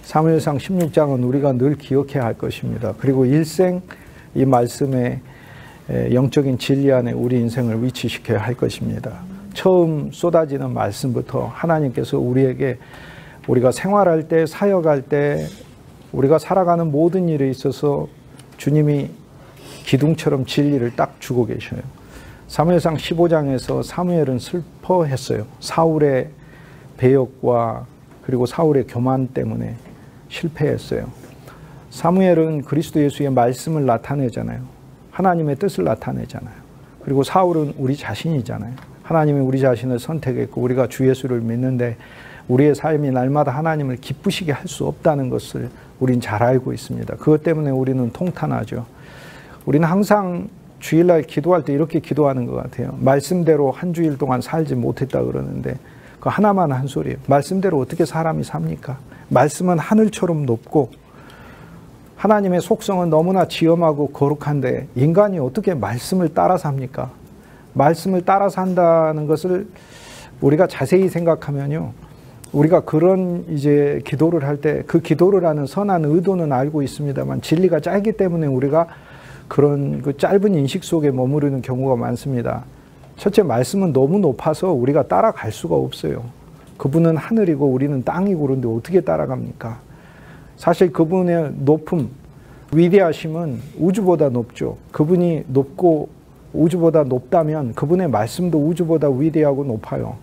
사무엘상 16장은 우리가 늘 기억해야 할 것입니다. 그리고 일생 이 말씀의 영적인 진리 안에 우리 인생을 위치시켜야 할 것입니다. 처음 쏟아지는 말씀부터 하나님께서 우리에게 우리가 생활할 때, 사역할 때, 우리가 살아가는 모든 일에 있어서 주님이 기둥처럼 진리를 딱 주고 계셔요. 사무엘상 15장에서 사무엘은 슬퍼했어요. 사울의 배역과 그리고 사울의 교만 때문에 실패했어요. 사무엘은 그리스도 예수의 말씀을 나타내잖아요. 하나님의 뜻을 나타내잖아요. 그리고 사울은 우리 자신이잖아요. 하나님이 우리 자신을 선택했고 우리가 주 예수를 믿는데 우리의 삶이 날마다 하나님을 기쁘시게 할 수 없다는 것을 우린 잘 알고 있습니다. 그것 때문에 우리는 통탄하죠. 우리는 항상 주일날 기도할 때 이렇게 기도하는 것 같아요. 말씀대로 한 주일 동안 살지 못했다 그러는데 그 하나만 한 소리예요. 말씀대로 어떻게 사람이 삽니까? 말씀은 하늘처럼 높고 하나님의 속성은 너무나 지엄하고 거룩한데 인간이 어떻게 말씀을 따라 삽니까? 말씀을 따라 산다는 것을 우리가 자세히 생각하면요. 우리가 그런 이제 기도를 할 때 그 기도를 하는 선한 의도는 알고 있습니다만 진리가 짧기 때문에 우리가 그런 그 짧은 인식 속에 머무르는 경우가 많습니다. 첫째, 말씀은 너무 높아서 우리가 따라갈 수가 없어요. 그분은 하늘이고 우리는 땅이고 그런데 어떻게 따라갑니까? 사실 그분의 높음, 위대하심은 우주보다 높죠. 그분이 높고 우주보다 높다면 그분의 말씀도 우주보다 위대하고 높아요.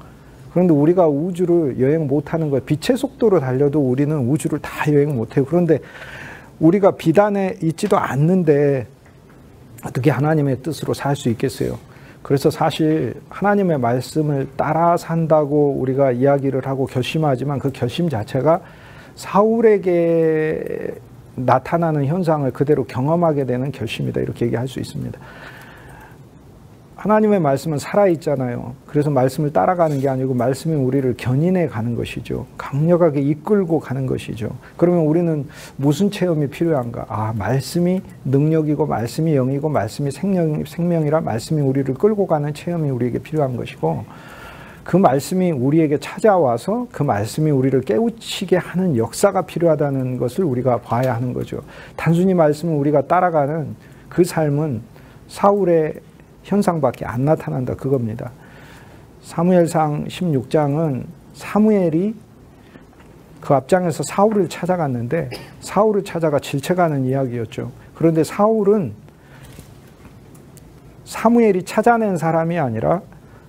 그런데 우리가 우주를 여행 못하는 거예요. 빛의 속도로 달려도 우리는 우주를 다 여행 못해요. 그런데 우리가 비단에 있지도 않는데 어떻게 하나님의 뜻으로 살 수 있겠어요? 그래서 사실 하나님의 말씀을 따라 산다고 우리가 이야기를 하고 결심하지만 그 결심 자체가 사울에게 나타나는 현상을 그대로 경험하게 되는 결심이다. 이렇게 얘기할 수 있습니다. 하나님의 말씀은 살아있잖아요. 그래서 말씀을 따라가는 게 아니고 말씀이 우리를 견인해 가는 것이죠. 강력하게 이끌고 가는 것이죠. 그러면 우리는 무슨 체험이 필요한가? 아, 말씀이 능력이고 말씀이 영이고 말씀이 생명이라 말씀이 우리를 끌고 가는 체험이 우리에게 필요한 것이고 그 말씀이 우리에게 찾아와서 그 말씀이 우리를 깨우치게 하는 역사가 필요하다는 것을 우리가 봐야 하는 거죠. 단순히 말씀을 우리가 따라가는 그 삶은 사울의 현상밖에 안 나타난다 그겁니다. 사무엘상 16장은 사무엘이 그 앞장에서 사울을 찾아갔는데 사울을 찾아가 질책하는 이야기였죠. 그런데 사울은 사무엘이 찾아낸 사람이 아니라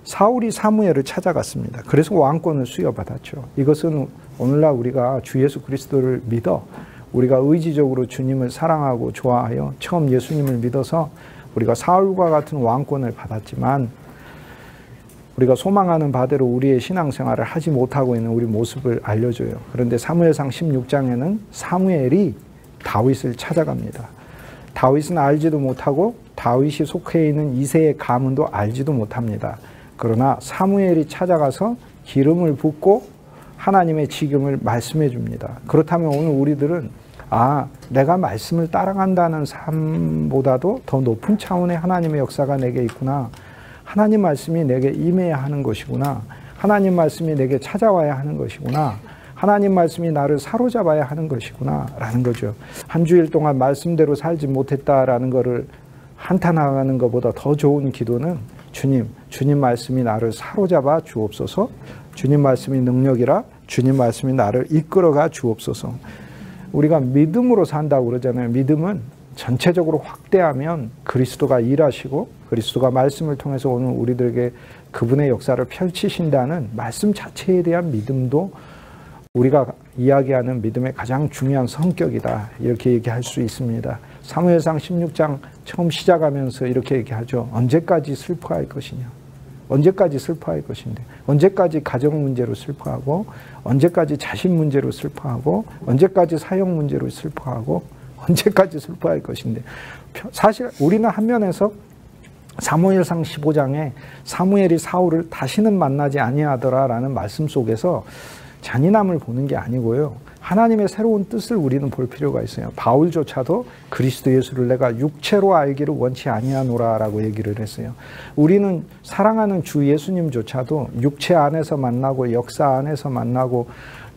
사울이 사무엘을 찾아갔습니다. 그래서 왕권을 수여받았죠. 이것은 오늘날 우리가 주 예수 그리스도를 믿어 우리가 의지적으로 주님을 사랑하고 좋아하여 처음 예수님을 믿어서 우리가 사울과 같은 왕권을 받았지만 우리가 소망하는 바대로 우리의 신앙생활을 하지 못하고 있는 우리 모습을 알려줘요. 그런데 사무엘상 16장에는 사무엘이 다윗을 찾아갑니다. 다윗은 알지도 못하고 다윗이 속해 있는 이새의 가문도 알지도 못합니다. 그러나 사무엘이 찾아가서 기름을 붓고 하나님의 지금을 말씀해 줍니다. 그렇다면 오늘 우리들은 내가 말씀을 따라간다는 삶보다도 더 높은 차원의 하나님의 역사가 내게 있구나. 하나님 말씀이 내게 임해야 하는 것이구나. 하나님 말씀이 내게 찾아와야 하는 것이구나. 하나님 말씀이 나를 사로잡아야 하는 것이구나 라는 거죠. 한 주일 동안 말씀대로 살지 못했다라는 것을 한탄하는 것보다 더 좋은 기도는 주님 말씀이 나를 사로잡아 주옵소서. 주님 말씀이 능력이라 주님 말씀이 나를 이끌어가 주옵소서. 우리가 믿음으로 산다고 그러잖아요. 믿음은 전체적으로 확대하면 그리스도가 일하시고 그리스도가 말씀을 통해서 오늘 우리들에게 그분의 역사를 펼치신다는 말씀 자체에 대한 믿음도 우리가 이야기하는 믿음의 가장 중요한 성격이다. 이렇게 얘기할 수 있습니다. 사무엘상 16장 처음 시작하면서 이렇게 얘기하죠. 언제까지 슬퍼할 것이냐. 언제까지 슬퍼할 것인데 언제까지 가정 문제로 슬퍼하고 언제까지 자신 문제로 슬퍼하고 언제까지 사역 문제로 슬퍼하고 언제까지 슬퍼할 것인데 사실 우리는 한 면에서 사무엘상 15장에 사무엘이 사울을 다시는 만나지 아니하더라라는 말씀 속에서 잔인함을 보는 게 아니고요. 하나님의 새로운 뜻을 우리는 볼 필요가 있어요. 바울조차도 그리스도 예수를 내가 육체로 알기를 원치 아니하노라라고 얘기를 했어요. 우리는 사랑하는 주 예수님조차도 육체 안에서 만나고 역사 안에서 만나고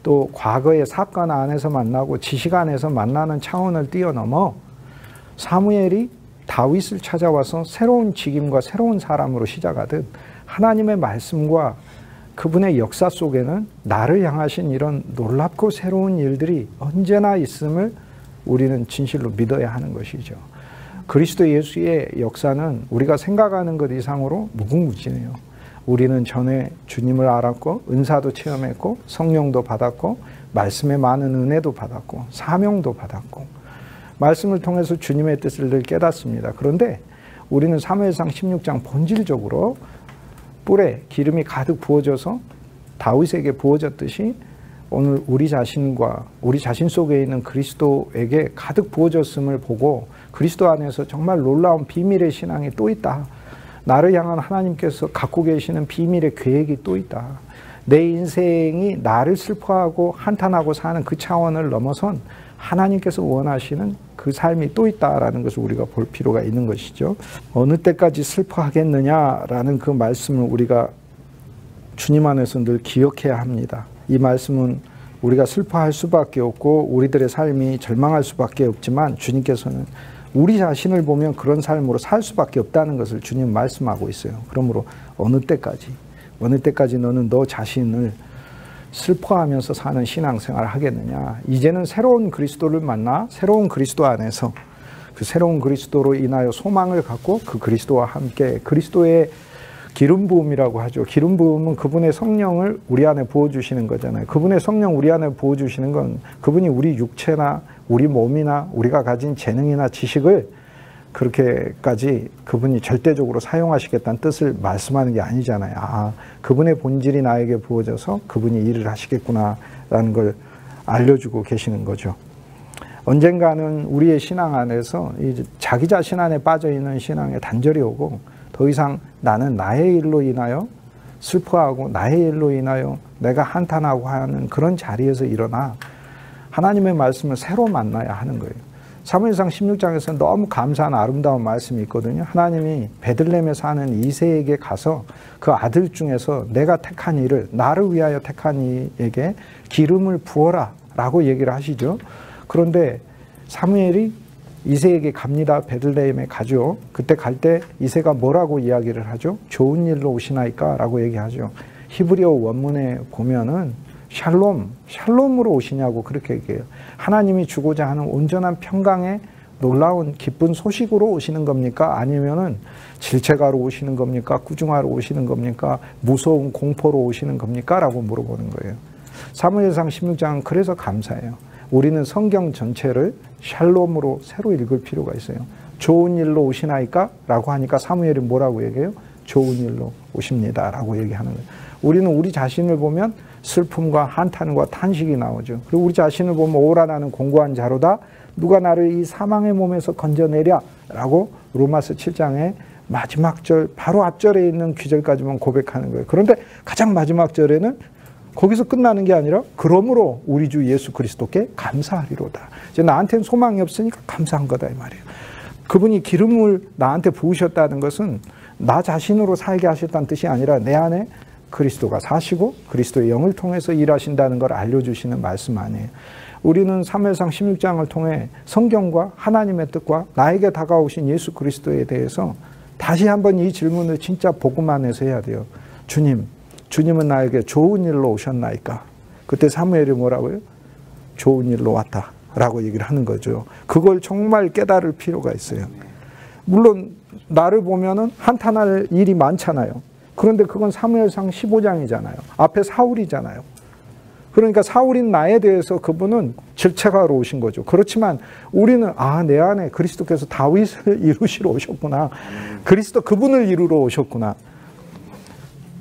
또 과거의 사건 안에서 만나고 지식 안에서 만나는 차원을 뛰어넘어 사무엘이 다윗을 찾아와서 새로운 직임과 새로운 사람으로 시작하듯 하나님의 말씀과 그분의 역사 속에는 나를 향하신 이런 놀랍고 새로운 일들이 언제나 있음을 우리는 진실로 믿어야 하는 것이죠. 그리스도 예수의 역사는 우리가 생각하는 것 이상으로 무궁무진해요. 우리는 전에 주님을 알았고 은사도 체험했고 성령도 받았고 말씀의 많은 은혜도 받았고 사명도 받았고 말씀을 통해서 주님의 뜻을 늘 깨닫습니다. 그런데 우리는 사무엘상 16장 본질적으로 뿔에 기름이 가득 부어져서 다윗에게 부어졌듯이 오늘 우리 자신과 우리 자신 속에 있는 그리스도에게 가득 부어졌음을 보고 그리스도 안에서 정말 놀라운 비밀의 신앙이 또 있다. 나를 향한 하나님께서 갖고 계시는 비밀의 계획이 또 있다. 내 인생이 나를 슬퍼하고 한탄하고 사는 그 차원을 넘어선 하나님께서 원하시는 그 삶이 또 있다라는 것을 우리가 볼 필요가 있는 것이죠. 어느 때까지 슬퍼하겠느냐라는 그 말씀을 우리가 주님 안에서 늘 기억해야 합니다. 이 말씀은 우리가 슬퍼할 수밖에 없고 우리들의 삶이 절망할 수밖에 없지만 주님께서는 우리 자신을 보면 그런 삶으로 살 수밖에 없다는 것을 주님 말씀하고 있어요. 그러므로 어느 때까지 너는 너 자신을 슬퍼하면서 사는 신앙생활을 하겠느냐. 이제는 새로운 그리스도를 만나 새로운 그리스도 안에서 그 새로운 그리스도로 인하여 소망을 갖고 그 그리스도와 함께 그리스도의 기름 부음이라고 하죠. 기름 부음은 그분의 성령을 우리 안에 부어주시는 거잖아요. 그분의 성령 우리 안에 부어주시는 건 그분이 우리 육체나 우리 몸이나 우리가 가진 재능이나 지식을 그렇게까지 그분이 절대적으로 사용하시겠다는 뜻을 말씀하는 게 아니잖아요. 아, 그분의 본질이 나에게 부어져서 그분이 일을 하시겠구나라는 걸 알려주고 계시는 거죠. 언젠가는 우리의 신앙 안에서 이제 자기 자신 안에 빠져있는 신앙에 단절이 오고 더 이상 나는 나의 일로 인하여 슬퍼하고 나의 일로 인하여 내가 한탄하고 하는 그런 자리에서 일어나 하나님의 말씀을 새로 만나야 하는 거예요. 사무엘상 16장에서 너무 감사한 아름다운 말씀이 있거든요. 하나님이 베들레헴에 사는 이새에게 가서 그 아들 중에서 내가 택한 이를 나를 위하여 택한 이에게 기름을 부어라 라고 얘기를 하시죠. 그런데 사무엘이 이새에게 갑니다. 베들레헴에 가죠. 그때 갈 때 이새가 뭐라고 이야기를 하죠? 좋은 일로 오시나이까 라고 얘기하죠. 히브리어 원문에 보면은 샬롬으로 오시냐고 그렇게 얘기해요. 하나님이 주고자 하는 온전한 평강의 놀라운 기쁜 소식으로 오시는 겁니까? 아니면은 질책하러 오시는 겁니까? 꾸중하러 오시는 겁니까? 무서운 공포로 오시는 겁니까? 라고 물어보는 거예요. 사무엘상 16장은 그래서 감사해요. 우리는 성경 전체를 샬롬으로 새로 읽을 필요가 있어요. 좋은 일로 오시나이까? 라고 하니까 사무엘이 뭐라고 얘기해요? 좋은 일로 오십니다. 라고 얘기하는 거예요. 우리는 우리 자신을 보면 슬픔과 한탄과 탄식이 나오죠. 그리고 우리 자신을 보면 오라 나는 공고한 자로다. 누가 나를 이 사망의 몸에서 건져내랴. 라고 로마서 7장의 마지막 절 바로 앞절에 있는 귀절까지만 고백하는 거예요. 그런데 가장 마지막 절에는 거기서 끝나는 게 아니라 그러므로 우리 주 예수 그리스도께 감사하리로다. 이제 나한테는 소망이 없으니까 감사한 거다 이 말이에요. 그분이 기름을 나한테 부으셨다는 것은 나 자신으로 살게 하셨다는 뜻이 아니라 내 안에 그리스도가 사시고 그리스도의 영을 통해서 일하신다는 걸 알려주시는 말씀 아니에요. 우리는 사무엘상 16장을 통해 성경과 하나님의 뜻과 나에게 다가오신 예수 그리스도에 대해서 다시 한번 이 질문을 진짜 복음 안에서 해야 돼요. 주님은 나에게 좋은 일로 오셨나이까? 그때 사무엘이 뭐라고요? 좋은 일로 왔다 라고 얘기를 하는 거죠. 그걸 정말 깨달을 필요가 있어요. 물론 나를 보면은 한탄할 일이 많잖아요. 그런데 그건 사무엘상 15장이잖아요. 앞에 사울이잖아요. 그러니까 사울인 나에 대해서 그분은 질책하러 오신 거죠. 그렇지만 우리는 내 안에 그리스도께서 다윗을 이루시러 오셨구나. 그리스도 그분을 이루러 오셨구나.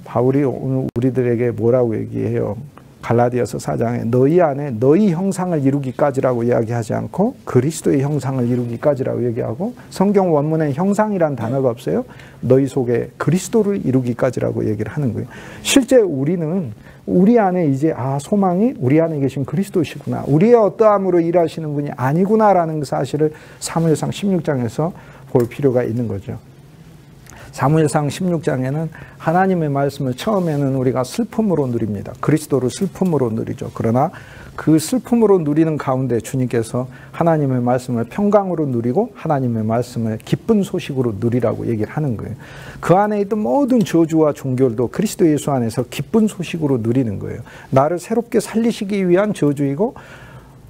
바울이 오늘 우리들에게 뭐라고 얘기해요? 갈라디아서 4장에 너희 안에 너희 형상을 이루기까지라고 이야기하지 않고 그리스도의 형상을 이루기까지라고 얘기하고 성경 원문에 형상이란 단어가 없어요. 너희 속에 그리스도를 이루기까지라고 얘기를 하는 거예요. 실제 우리는 우리 안에 이제 소망이 우리 안에 계신 그리스도시구나. 우리의 어떠함으로 일하시는 분이 아니구나라는 사실을 사무엘상 16장에서 볼 필요가 있는 거죠. 사무엘상 16장에는 하나님의 말씀을 처음에는 우리가 슬픔으로 누립니다. 그리스도를 슬픔으로 누리죠. 그러나 그 슬픔으로 누리는 가운데 주님께서 하나님의 말씀을 평강으로 누리고 하나님의 말씀을 기쁜 소식으로 누리라고 얘기를 하는 거예요. 그 안에 있던 모든 저주와 종결도 그리스도 예수 안에서 기쁜 소식으로 누리는 거예요. 나를 새롭게 살리시기 위한 저주이고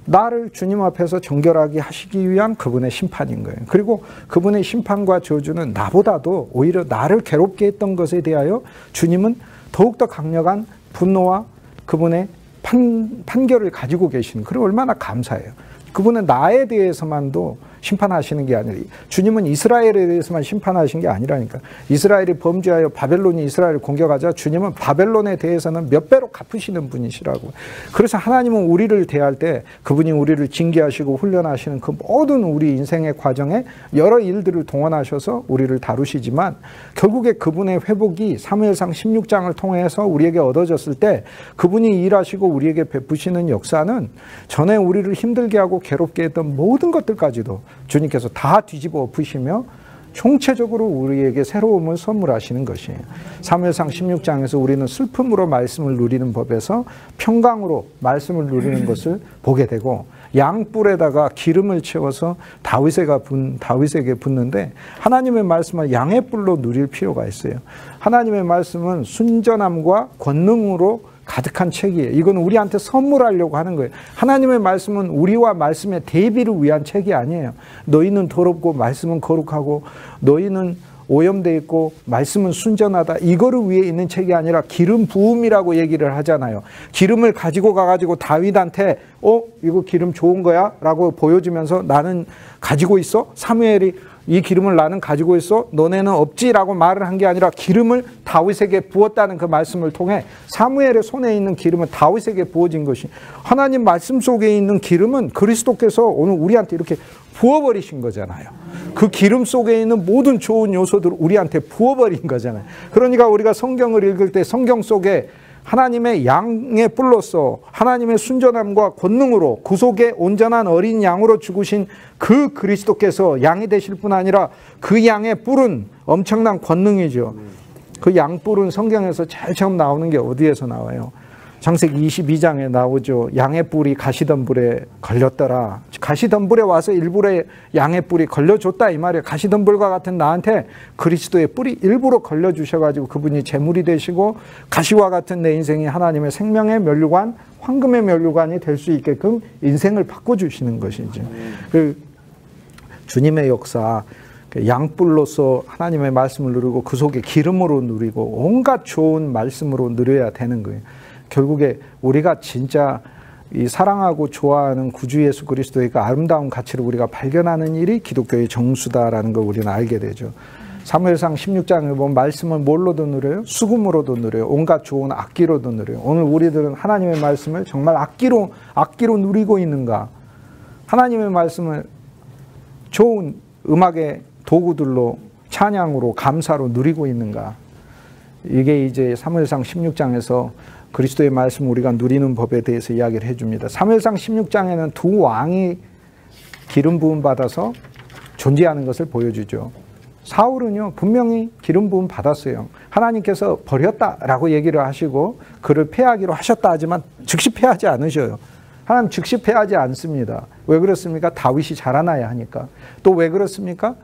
나를 주님 앞에서 정결하게 하시기 위한 그분의 심판인 거예요. 그리고 그분의 심판과 저주는 나보다도 오히려 나를 괴롭게 했던 것에 대하여 주님은 더욱더 강력한 분노와 그분의 판결을 가지고 계시는, 그리고 얼마나 감사해요. 그분은 나에 대해서만도 심판하시는 게 아니라 주님은 이스라엘에 대해서만 심판하신 게 아니라니까. 이스라엘이 범죄하여 바벨론이 이스라엘을 공격하자 주님은 바벨론에 대해서는 몇 배로 갚으시는 분이시라고. 그래서 하나님은 우리를 대할 때 그분이 우리를 징계하시고 훈련하시는 그 모든 우리 인생의 과정에 여러 일들을 동원하셔서 우리를 다루시지만 결국에 그분의 회복이 사무엘상 16장을 통해서 우리에게 얻어졌을 때 그분이 일하시고 우리에게 베푸시는 역사는 전에 우리를 힘들게 하고 괴롭게 했던 모든 것들까지도 주님께서 다 뒤집어 엎으시며 총체적으로 우리에게 새로움을 선물하시는 것이에요. 사무엘상 16장에서 우리는 슬픔으로 말씀을 누리는 법에서 평강으로 말씀을 누리는 것을 보게 되고, 양뿔에다가 기름을 채워서 다윗에게 붓는데 하나님의 말씀을 양의 뿔로 누릴 필요가 있어요. 하나님의 말씀은 순전함과 권능으로 가득한 책이에요. 이건 우리한테 선물하려고 하는 거예요. 하나님의 말씀은 우리와 말씀의 대비를 위한 책이 아니에요. 너희는 더럽고 말씀은 거룩하고 너희는 오염되어 있고 말씀은 순전하다, 이거를 위해 있는 책이 아니라 기름 부음이라고 얘기를 하잖아요. 기름을 가지고 가가지고 다윗한테 이거 기름 좋은 거야? 라고 보여주면서 나는 가지고 있어? 사무엘이 이 기름을 나는 가지고 있어? 너네는 없지라고 말을 한 게 아니라 기름을 다윗에게 부었다는 그 말씀을 통해 사무엘의 손에 있는 기름은 다윗에게 부어진 것이, 하나님 말씀 속에 있는 기름은 그리스도께서 오늘 우리한테 이렇게 부어버리신 거잖아요. 그 기름 속에 있는 모든 좋은 요소들을 우리한테 부어버린 거잖아요. 그러니까 우리가 성경을 읽을 때 성경 속에 하나님의 양의 뿔로서 하나님의 순전함과 권능으로 구속의 온전한 어린 양으로 죽으신 그 그리스도께서 양이 되실 뿐 아니라 그 양의 뿔은 엄청난 권능이죠. 그 양뿔은 성경에서 제일 처음 나오는 게 어디에서 나와요? 창세기 22장에 나오죠. 양의 뿔이 가시덤불에 걸렸더라. 가시덤불에 와서 일부러 양의 뿔이 걸려줬다 이 말이에요. 가시덤불과 같은 나한테 그리스도의 뿔이 일부러 걸려주셔가지고 그분이 제물이 되시고 가시와 같은 내 인생이 하나님의 생명의 면류관, 황금의 면류관이 될 수 있게끔 인생을 바꿔주시는 것이죠. 그 주님의 역사, 양뿔로서 하나님의 말씀을 누리고 그 속에 기름으로 누리고 온갖 좋은 말씀으로 누려야 되는 거예요. 결국에 우리가 진짜 이 사랑하고 좋아하는 구주 예수 그리스도의 그 아름다운 가치를 우리가 발견하는 일이 기독교의 정수다라는 걸 우리는 알게 되죠. 사무엘상 16장을 보면 말씀을 뭘로도 누려요? 수금으로도 누려요. 온갖 좋은 악기로도 누려요. 오늘 우리들은 하나님의 말씀을 정말 악기로 누리고 있는가? 하나님의 말씀을 좋은 음악의 도구들로, 찬양으로, 감사로 누리고 있는가? 이게 이제 사무엘상 16장에서 그리스도의 말씀을 우리가 누리는 법에 대해서 이야기를 해줍니다. 사무엘상 16장에는 두 왕이 기름 부음 받아서 존재하는 것을 보여주죠. 사울은요 분명히 기름 부음 받았어요. 하나님께서 버렸다라고 얘기를 하시고 그를 패하기로 하셨다 하지만 즉시 패하지 않으셔요. 하나님 즉시 패하지 않습니다. 왜 그렇습니까? 다윗이 자라나야 하니까. 또 왜 그렇습니까?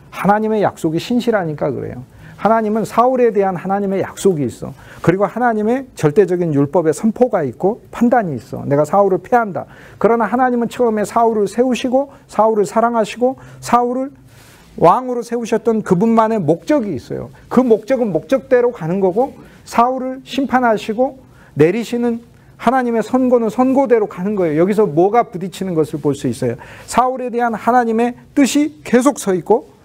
하나님의 약속이 신실하니까 그래요. 하나님은 사울에 대한 하나님의 약속이 있어. 그리고 하나님의 절대적인 율법의 선포가 있고 판단이 있어. 내가 사울을 패한다. 그러나 하나님은 처음에 사울을 세우시고 사울을 사랑하시고 사울을 왕으로 세우셨던 그분만의 목적이 있어요. 그 목적은 목적대로 가는 거고 사울을 심판하시고 내리시는 하나님의 선고는 선고대로 가는 거예요. 여기서 뭐가 부딪히는 것을 볼 수 있어요. 사울에 대한 하나님의 뜻이 계속 서 있고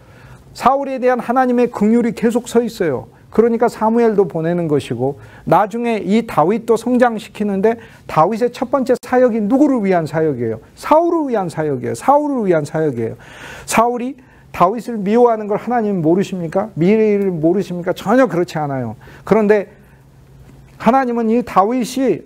사울에 대한 하나님의 긍휼이 계속 서 있어요. 그러니까 사무엘도 보내는 것이고 나중에 이 다윗도 성장시키는데 다윗의 첫 번째 사역이 누구를 위한 사역이에요? 사울을 위한 사역이에요. 사울을 위한 사역이에요. 사울이 다윗을 미워하는 걸 하나님 모르십니까? 미래를 모르십니까? 전혀 그렇지 않아요. 그런데 하나님은 이 다윗이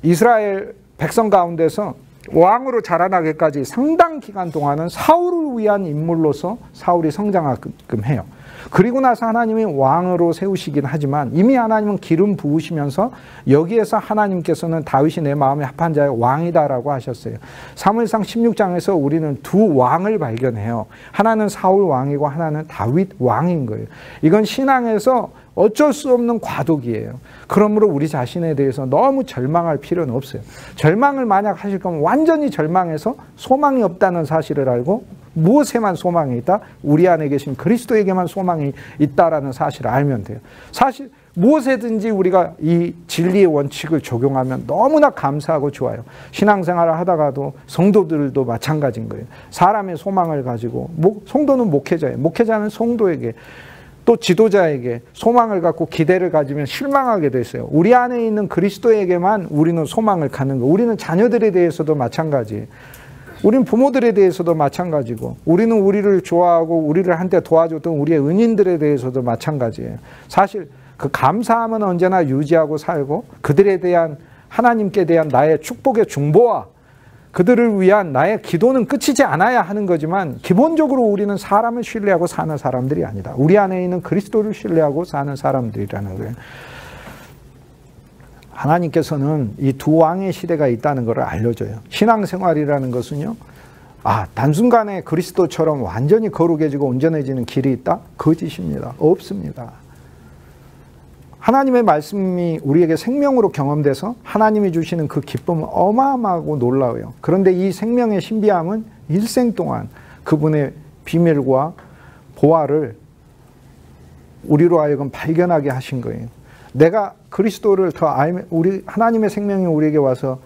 이스라엘 백성 가운데서 왕으로 자라나기까지 상당 기간 동안은 사울을 위한 인물로서 사울이 성장하게끔 해요. 그리고 나서 하나님이 왕으로 세우시긴 하지만 이미 하나님은 기름 부으시면서 여기에서 하나님께서는 다윗이 내 마음에 합한 자의 왕이다라고 하셨어요. 사무엘상 16장에서 우리는 두 왕을 발견해요. 하나는 사울 왕이고 하나는 다윗 왕인 거예요. 이건 신앙에서 어쩔 수 없는 과도기예요. 그러므로 우리 자신에 대해서 너무 절망할 필요는 없어요. 절망을 만약 하실 거면 완전히 절망해서 소망이 없다는 사실을 알고 무엇에만 소망이 있다? 우리 안에 계신 그리스도에게만 소망이 있다라는 사실을 알면 돼요. 사실 무엇에든지 우리가 이 진리의 원칙을 적용하면 너무나 감사하고 좋아요. 신앙생활을 하다가도 성도들도 마찬가지인 거예요. 사람의 소망을 가지고 성도는 목회자예요. 목회자는 성도에게 또 지도자에게 소망을 갖고 기대를 가지면 실망하게 됐어요. 우리 안에 있는 그리스도에게만 우리는 소망을 갖는 거예요. 우리는 자녀들에 대해서도 마찬가지예요. 우리는 부모들에 대해서도 마찬가지고 우리는 우리를 좋아하고 우리를 한때 도와줬던 우리의 은인들에 대해서도 마찬가지예요. 사실 그 감사함은 언제나 유지하고 살고 그들에 대한 하나님께 대한 나의 축복의 중보와 그들을 위한 나의 기도는 끝이지 않아야 하는 거지만 기본적으로 우리는 사람을 신뢰하고 사는 사람들이 아니다. 우리 안에 있는 그리스도를 신뢰하고 사는 사람들이라는 거예요. 하나님께서는 이 두 왕의 시대가 있다는 것을 알려줘요. 신앙생활이라는 것은요. 단순간에 그리스도처럼 완전히 거룩해지고 온전해지는 길이 있다? 거짓입니다. 없습니다. 하나님의 말씀이 우리에게 생명으로 경험돼서 하나님이 주시는 그 기쁨은 어마어마하고 놀라워요. 그런데 이 생명의 신비함은 일생 동안 그분의 비밀과 보화를 우리로 하여금 발견하게 하신 거예요. 내가 그리스도를 더 알면 우리 하나님의 생명이 우리에게 와서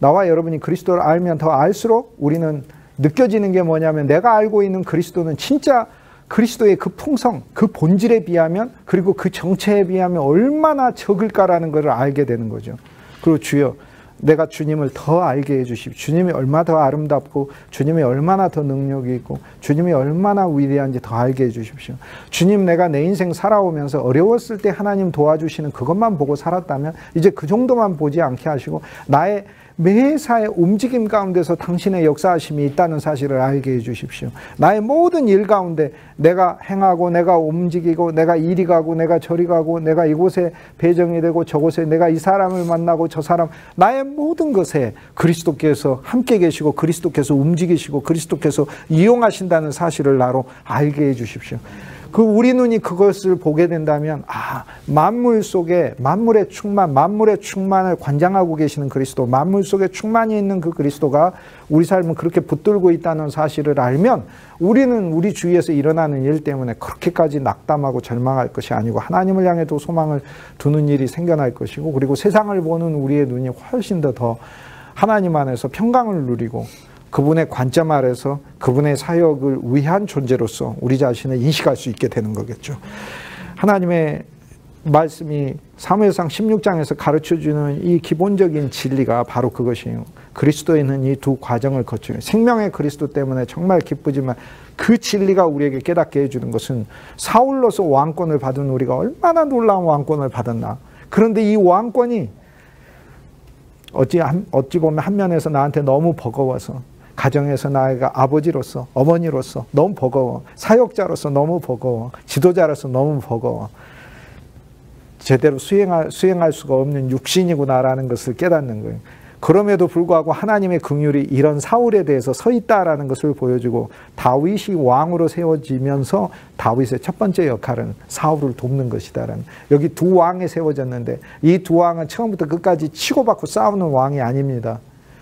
나와 여러분이 그리스도를 알면 더 알수록 우리는 느껴지는 게 뭐냐면 내가 알고 있는 그리스도는 진짜 그리스도의 그 풍성, 그 본질에 비하면 그리고 그 정체에 비하면 얼마나 적을까라는 것을 알게 되는 거죠. 그리고 주여 내가 주님을 더 알게 해주십시오. 주님이 얼마나 더 아름답고 주님이 얼마나 더 능력이 있고 주님이 얼마나 위대한지 더 알게 해주십시오. 주님 내가 내 인생 살아오면서 어려웠을 때 하나님 도와주시는 그것만 보고 살았다면 이제 그 정도만 보지 않게 하시고 나의 매사의 움직임 가운데서 당신의 역사하심이 있다는 사실을 알게 해주십시오. 나의 모든 일 가운데 내가 행하고 내가 움직이고 내가 이리 가고 내가 저리 가고 내가 이곳에 배정이 되고 저곳에 내가 이 사람을 만나고 저 사람 나의 모든 것에 그리스도께서 함께 계시고 그리스도께서 움직이시고 그리스도께서 이용하신다는 사실을 나로 알게 해주십시오. 우리 눈이 그것을 보게 된다면 만물 속에 만물의 충만을 관장하고 계시는 그리스도, 만물 속에 충만이 있는 그 그리스도가 우리 삶을 그렇게 붙들고 있다는 사실을 알면 우리는 우리 주위에서 일어나는 일 때문에 그렇게까지 낙담하고 절망할 것이 아니고 하나님을 향해도 소망을 두는 일이 생겨날 것이고 그리고 세상을 보는 우리의 눈이 훨씬 더 하나님 안에서 평강을 누리고 그분의 관점 아래서 그분의 사역을 위한 존재로서 우리 자신을 인식할 수 있게 되는 거겠죠. 하나님의 말씀이 사무엘상 16장에서 가르쳐주는 이 기본적인 진리가 바로 그것이에요. 그리스도에 있는 이 두 과정을 거쳐요. 생명의 그리스도 때문에 정말 기쁘지만 그 진리가 우리에게 깨닫게 해주는 것은 사울로서 왕권을 받은 우리가 얼마나 놀라운 왕권을 받았나. 그런데 이 왕권이 어찌 보면 한 면에서 나한테 너무 버거워서 가정에서 나이가 아버지로서 어머니로서 너무 버거워, 사역자로서 너무 버거워, 지도자로서 너무 버거워, 제대로 수행할 수가 없는 육신이구나라는 것을 깨닫는 거예요. 그럼에도 불구하고 하나님의 긍휼이 이런 사울에 대해서 서 있다라는 것을 보여주고 다윗이 왕으로 세워지면서 다윗의 첫 번째 역할은 사울을 돕는 것이다라는, 여기 두 왕이 세워졌는데 이 두 왕은 처음부터 끝까지 치고받고 싸우는 왕이 아닙니다.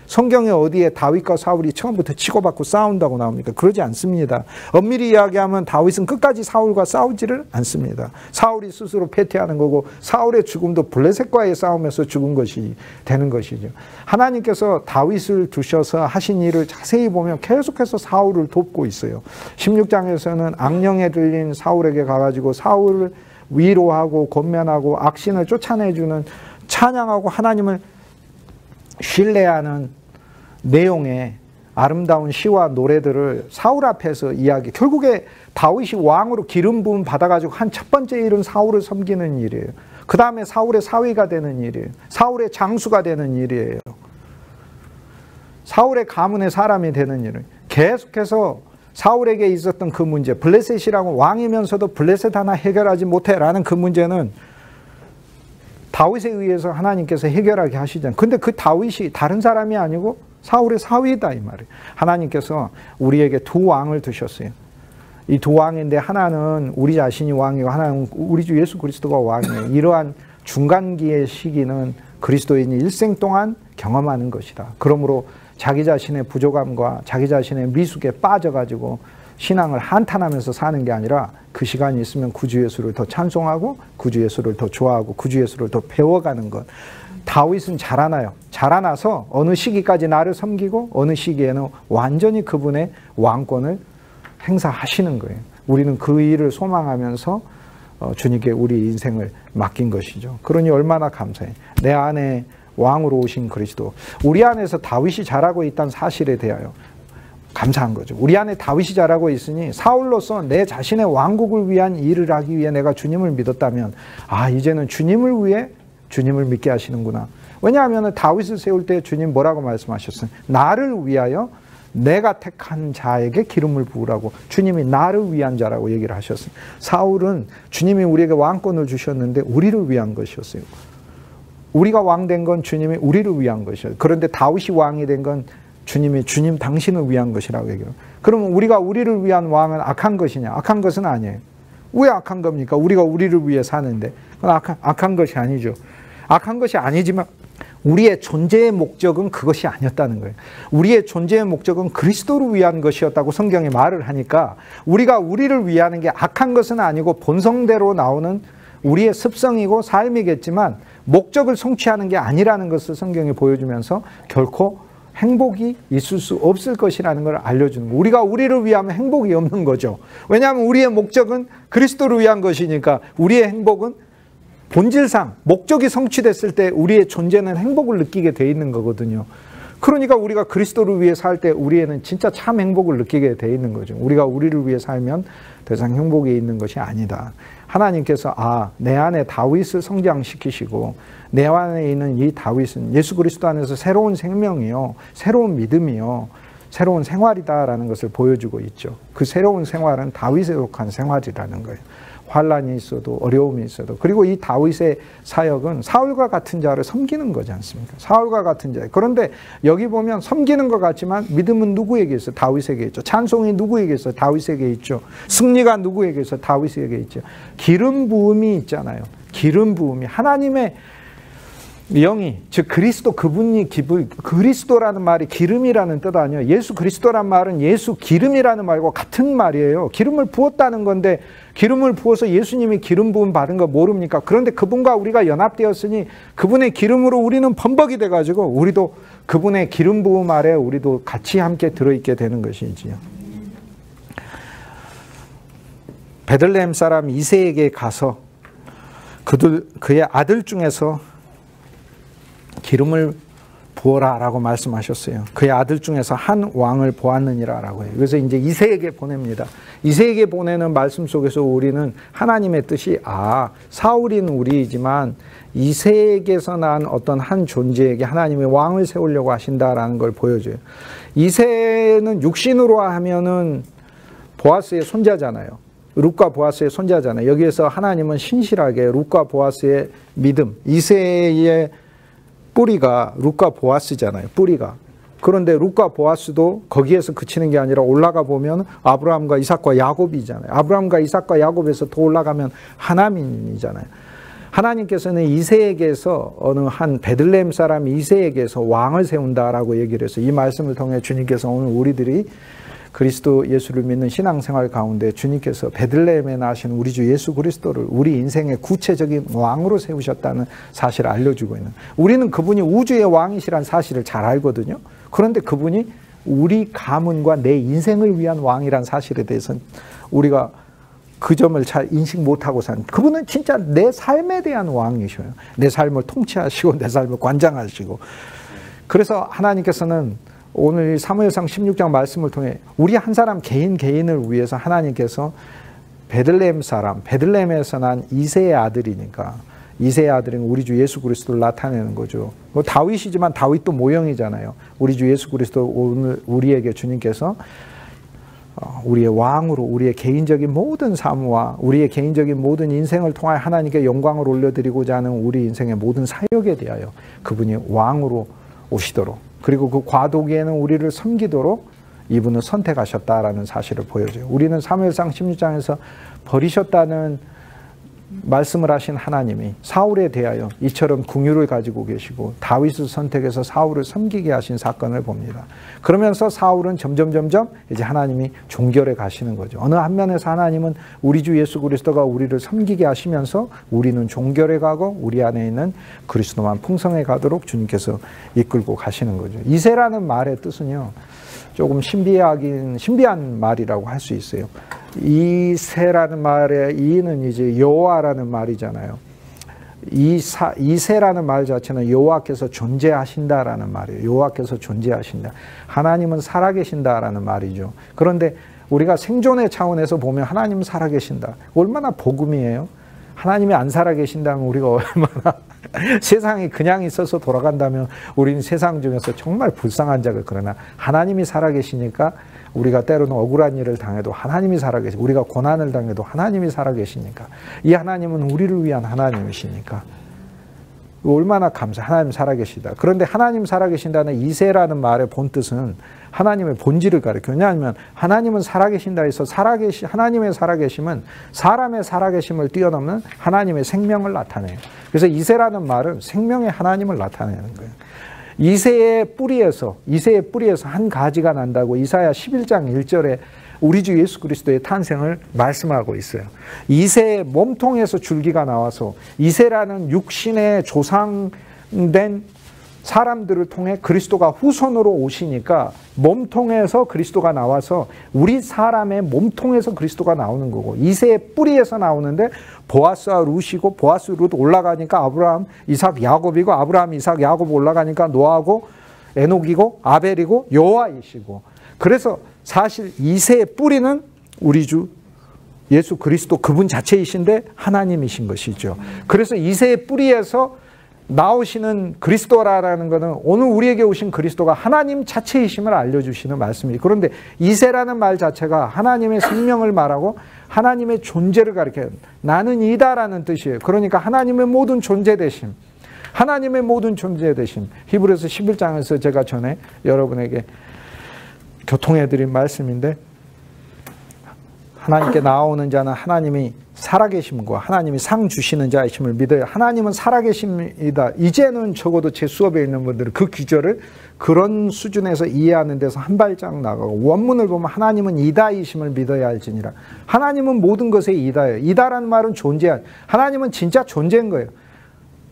성경에 어디에 다윗과 사울이 처음부터 치고받고 싸운다고 나옵니까? 그러지 않습니다. 엄밀히 이야기하면 다윗은 끝까지 사울과 싸우지를 않습니다. 사울이 스스로 패퇴하는 거고 사울의 죽음도 블레셋과의 싸움에서 죽은 것이 되는 것이죠. 하나님께서 다윗을 두셔서 하신 일을 자세히 보면 계속해서 사울을 돕고 있어요. 16장에서는 악령에 들린 사울에게 가가지고 사울을 위로하고 권면하고 악신을 쫓아내주는, 찬양하고 하나님을 신뢰하는 내용의 아름다운 시와 노래들을 사울 앞에서 이야기, 결국에 다윗이 왕으로 기름 부음 받아가지고 한 첫 번째 일은 사울을 섬기는 일이에요. 그 다음에 사울의 사위가 되는 일이에요. 사울의 장수가 되는 일이에요. 사울의 가문의 사람이 되는 일을 계속해서 사울에게 있었던 그 문제, 블레셋이라고 왕이면서도 블레셋 하나 해결하지 못해라는 그 문제는 다윗에 의해서 하나님께서 해결하게 하시잖아요. 근데 그 다윗이 다른 사람이 아니고 사울의 사위다 이 말이에요. 하나님께서 우리에게 두 왕을 두셨어요. 이 두 왕인데 하나는 우리 자신이 왕이고 하나는 우리 주 예수 그리스도가 왕이에요. 이러한 중간기의 시기는 그리스도인이 일생 동안 경험하는 것이다. 그러므로 자기 자신의 부족함과 자기 자신의 미숙에 빠져가지고 신앙을 한탄하면서 사는 게 아니라 그 시간이 있으면 구주 예수를 더 찬송하고 구주 예수를 더 좋아하고 구주 예수를 더 배워가는 것. 다윗은 자라나요. 자라나서 어느 시기까지 나를 섬기고 어느 시기에는 완전히 그분의 왕권을 행사하시는 거예요. 우리는 그 일을 소망하면서 주님께 우리 인생을 맡긴 것이죠. 그러니 얼마나 감사해. 내 안에 왕으로 오신 그리스도. 우리 안에서 다윗이 자라고 있다는 사실에 대하여 감사한 거죠. 우리 안에 다윗이 자라고 있으니 사울로서 내 자신의 왕국을 위한 일을 하기 위해 내가 주님을 믿었다면 이제는 주님을 위해 주님을 믿게 하시는구나. 왜냐하면 다윗을 세울 때 주님 뭐라고 말씀하셨어요? 나를 위하여 내가 택한 자에게 기름을 부으라고 주님이 나를 위한 자라고 얘기를 하셨어요. 사울은 주님이 우리에게 왕권을 주셨는데 우리를 위한 것이었어요. 우리가 왕 된 건 주님이 우리를 위한 것이에요. 그런데 다윗이 왕이 된 건 주님이 주님 당신을 위한 것이라고 얘기해요. 그러면 우리가 우리를 위한 왕은 악한 것이냐? 악한 것은 아니에요. 왜 악한 겁니까? 우리가 우리를 위해 사는데. 그건 악한 것이 아니죠. 악한 것이 아니지만 우리의 존재의 목적은 그것이 아니었다는 거예요. 우리의 존재의 목적은 그리스도를 위한 것이었다고 성경이 말을 하니까 우리가 우리를 위하는 게 악한 것은 아니고 본성대로 나오는 우리의 습성이고 삶이겠지만 목적을 성취하는 게 아니라는 것을 성경이 보여주면서 결코 행복이 있을 수 없을 것이라는 걸 알려주는 거예요. 우리가 우리를 위하면 행복이 없는 거죠. 왜냐하면 우리의 목적은 그리스도를 위한 것이니까 우리의 행복은 본질상 목적이 성취됐을 때 우리의 존재는 행복을 느끼게 돼 있는 거거든요. 그러니까 우리가 그리스도를 위해 살 때 우리에는 진짜 참 행복을 느끼게 돼 있는 거죠. 우리가 우리를 위해 살면 더 이상 행복이 있는 것이 아니다. 하나님께서 내 안에 다윗을 성장시키시고 내 안에 있는 이 다윗은 예수 그리스도 안에서 새로운 생명이요, 새로운 믿음이요, 새로운 생활이다라는 것을 보여주고 있죠. 그 새로운 생활은 다윗에 속한 생활이라는 거예요. 환란이 있어도 어려움이 있어도. 그리고 이 다윗의 사역은 사울과 같은 자를 섬기는 거지 않습니까? 사울과 같은 자. 그런데 여기 보면 섬기는 것 같지만 믿음은 누구에게 있어요? 다윗에게 있죠. 찬송이 누구에게 있어요? 다윗에게 있죠. 승리가 누구에게 있어요? 다윗에게 있죠. 기름 부음이 있잖아요. 기름 부음이 하나님의 영이, 즉 그리스도 그분이 그리스도라는 말이 기름이라는 뜻 아니에요. 예수 그리스도란 말은 예수 기름이라는 말과 같은 말이에요. 기름을 부었다는 건데 기름을 부어서 예수님이 기름 부음 받은 거 모릅니까? 그런데 그분과 우리가 연합되었으니 그분의 기름으로 우리는 범벅이 돼가지고 우리도 그분의 기름 부음 아래 우리도 같이 함께 들어있게 되는 것이지요. 베들레헴 사람 이새에게 가서 그의 아들 중에서 기름을 부어라 라고 말씀하셨어요. 그의 아들 중에서 한 왕을 보았느니라 라고 해요. 그래서 이제 이새에게 보냅니다. 이새에게 보내는 말씀 속에서 우리는 하나님의 뜻이 사울인 우리이지만 이새에게서 난 어떤 한 존재에게 하나님의 왕을 세우려고 하신다라는 걸 보여줘요. 이새는 육신으로 하면은 보아스의 손자잖아요. 룻과 보아스의 손자잖아요. 여기에서 하나님은 신실하게 룻과 보아스의 믿음, 이새의 뿌리가 룻과 보아스잖아요. 뿌리가. 그런데 룻과 보아스도 거기에서 그치는 게 아니라 올라가 보면 아브라함과 이삭과 야곱이잖아요. 아브라함과 이삭과 야곱에서 더 올라가면 하나님이잖아요. 하나님께서는 이새에게서 어느 한 베들레헴 사람 이새에게서 왕을 세운다라고 얘기를 해서 이 말씀을 통해 주님께서 오늘 우리들이 그리스도 예수를 믿는 신앙생활 가운데 주님께서 베들레헴에 나신 우리 주 예수 그리스도를 우리 인생의 구체적인 왕으로 세우셨다는 사실을 알려주고 있는, 우리는 그분이 우주의 왕이시란 사실을 잘 알거든요. 그런데 그분이 우리 가문과 내 인생을 위한 왕이란 사실에 대해서는 우리가 그 점을 잘 인식 못하고 사는, 그분은 진짜 내 삶에 대한 왕이셔요. 내 삶을 통치하시고 내 삶을 관장하시고. 그래서 하나님께서는 오늘 사무엘상 16장 말씀을 통해 우리 한 사람 개인을 위해서 하나님께서 베들레헴 사람, 베들레헴에서 난 이새의 아들이니까 이새의 아들인 우리 주 예수 그리스도를 나타내는 거죠. 다윗이지만 다윗도 모형이잖아요. 우리 주 예수 그리스도 오늘 우리에게 주님께서 우리의 왕으로 우리의 개인적인 모든 삶과 우리의 개인적인 모든 인생을 통하여 하나님께 영광을 올려드리고자 하는 우리 인생의 모든 사역에 대하여 그분이 왕으로 오시도록, 그리고 그 과도기에는 우리를 섬기도록 이분을 선택하셨다라는 사실을 보여줘요. 우리는 사무엘상 16장에서 버리셨다는 말씀을 하신 하나님이 사울에 대하여 이처럼 긍휼을 가지고 계시고 다윗을 선택해서 사울을 섬기게 하신 사건을 봅니다. 그러면서 사울은 점점 이제 하나님이 종결해 가시는 거죠. 어느 한 면에서 하나님은 우리 주 예수 그리스도가 우리를 섬기게 하시면서 우리는 종결해 가고 우리 안에 있는 그리스도만 풍성해 가도록 주님께서 이끌고 가시는 거죠. 이세라는 말의 뜻은요, 조금 신비한 말이라고 할 수 있어요. 이세라는 말의 이는 이제 여호와라는 말이잖아요. 이세라는 말 자체는 여호와께서 존재하신다라는 말이에요. 여호와께서 존재하신다. 하나님은 살아계신다라는 말이죠. 그런데 우리가 생존의 차원에서 보면 하나님은 살아계신다. 얼마나 복음이에요. 하나님이 안 살아계신다면 우리가 얼마나 세상이 그냥 있어서 돌아간다면 우리는 세상 중에서 정말 불쌍한 자가, 그러나 하나님이 살아계시니까 우리가 때로는 억울한 일을 당해도 하나님이 살아계시고 우리가 고난을 당해도 하나님이 살아계시니까, 이 하나님은 우리를 위한 하나님이시니까 얼마나 감사. 하나님 살아계시다. 그런데 하나님 살아계신다는 이세라는 말의 본뜻은 하나님의 본질을 가리켜요. 왜냐하면 하나님은 살아계신다 해서 하나님의 살아계심은 사람의 살아계심을 뛰어넘는 하나님의 생명을 나타내요. 그래서 이세라는 말은 생명의 하나님을 나타내는 거예요. 이새의 뿌리에서 한 가지가 난다고 이사야 11장 1절에 우리 주 예수 그리스도의 탄생을 말씀하고 있어요. 이새의 몸통에서 줄기가 나와서, 이새라는 육신의 조상된 사람들을 통해 그리스도가 후손으로 오시니까 몸통에서 그리스도가 나와서 우리 사람의 몸통에서 그리스도가 나오는 거고, 이새의 뿌리에서 나오는데 보아스와 룻이고, 보아스 룻 올라가니까 아브라함 이삭 야곱이고, 아브라함 이삭 야곱 올라가니까 노아고 에녹이고 아벨이고 여호와이시고, 그래서 사실 이새의 뿌리는 우리 주 예수 그리스도 그분 자체이신데 하나님이신 것이죠. 그래서 이새의 뿌리에서 나오시는 그리스도라는 것은 오늘 우리에게 오신 그리스도가 하나님 자체이심을 알려주시는 말씀이에요. 그런데 이새라는 말 자체가 하나님의 생명을 말하고 하나님의 존재를 가리켜요. 나는 이다라는 뜻이에요. 그러니까 하나님의 모든 존재 되심, 하나님의 모든 존재 되심. 히브리서 11장에서 제가 전에 여러분에게 교통해드린 말씀인데, 하나님께 나오는 자는 하나님이 살아계심과 하나님이 상 주시는 자이심을 믿어요. 하나님은 살아계심이다. 이제는 적어도 제 수업에 있는 분들은 그 귀절을 그런 수준에서 이해하는 데서 한 발짝 나가고, 원문을 보면 하나님은 이다이심을 믿어야 할지니라. 하나님은 모든 것에 이다예요. 이다라는 말은 존재한, 하나님은 진짜 존재인 거예요.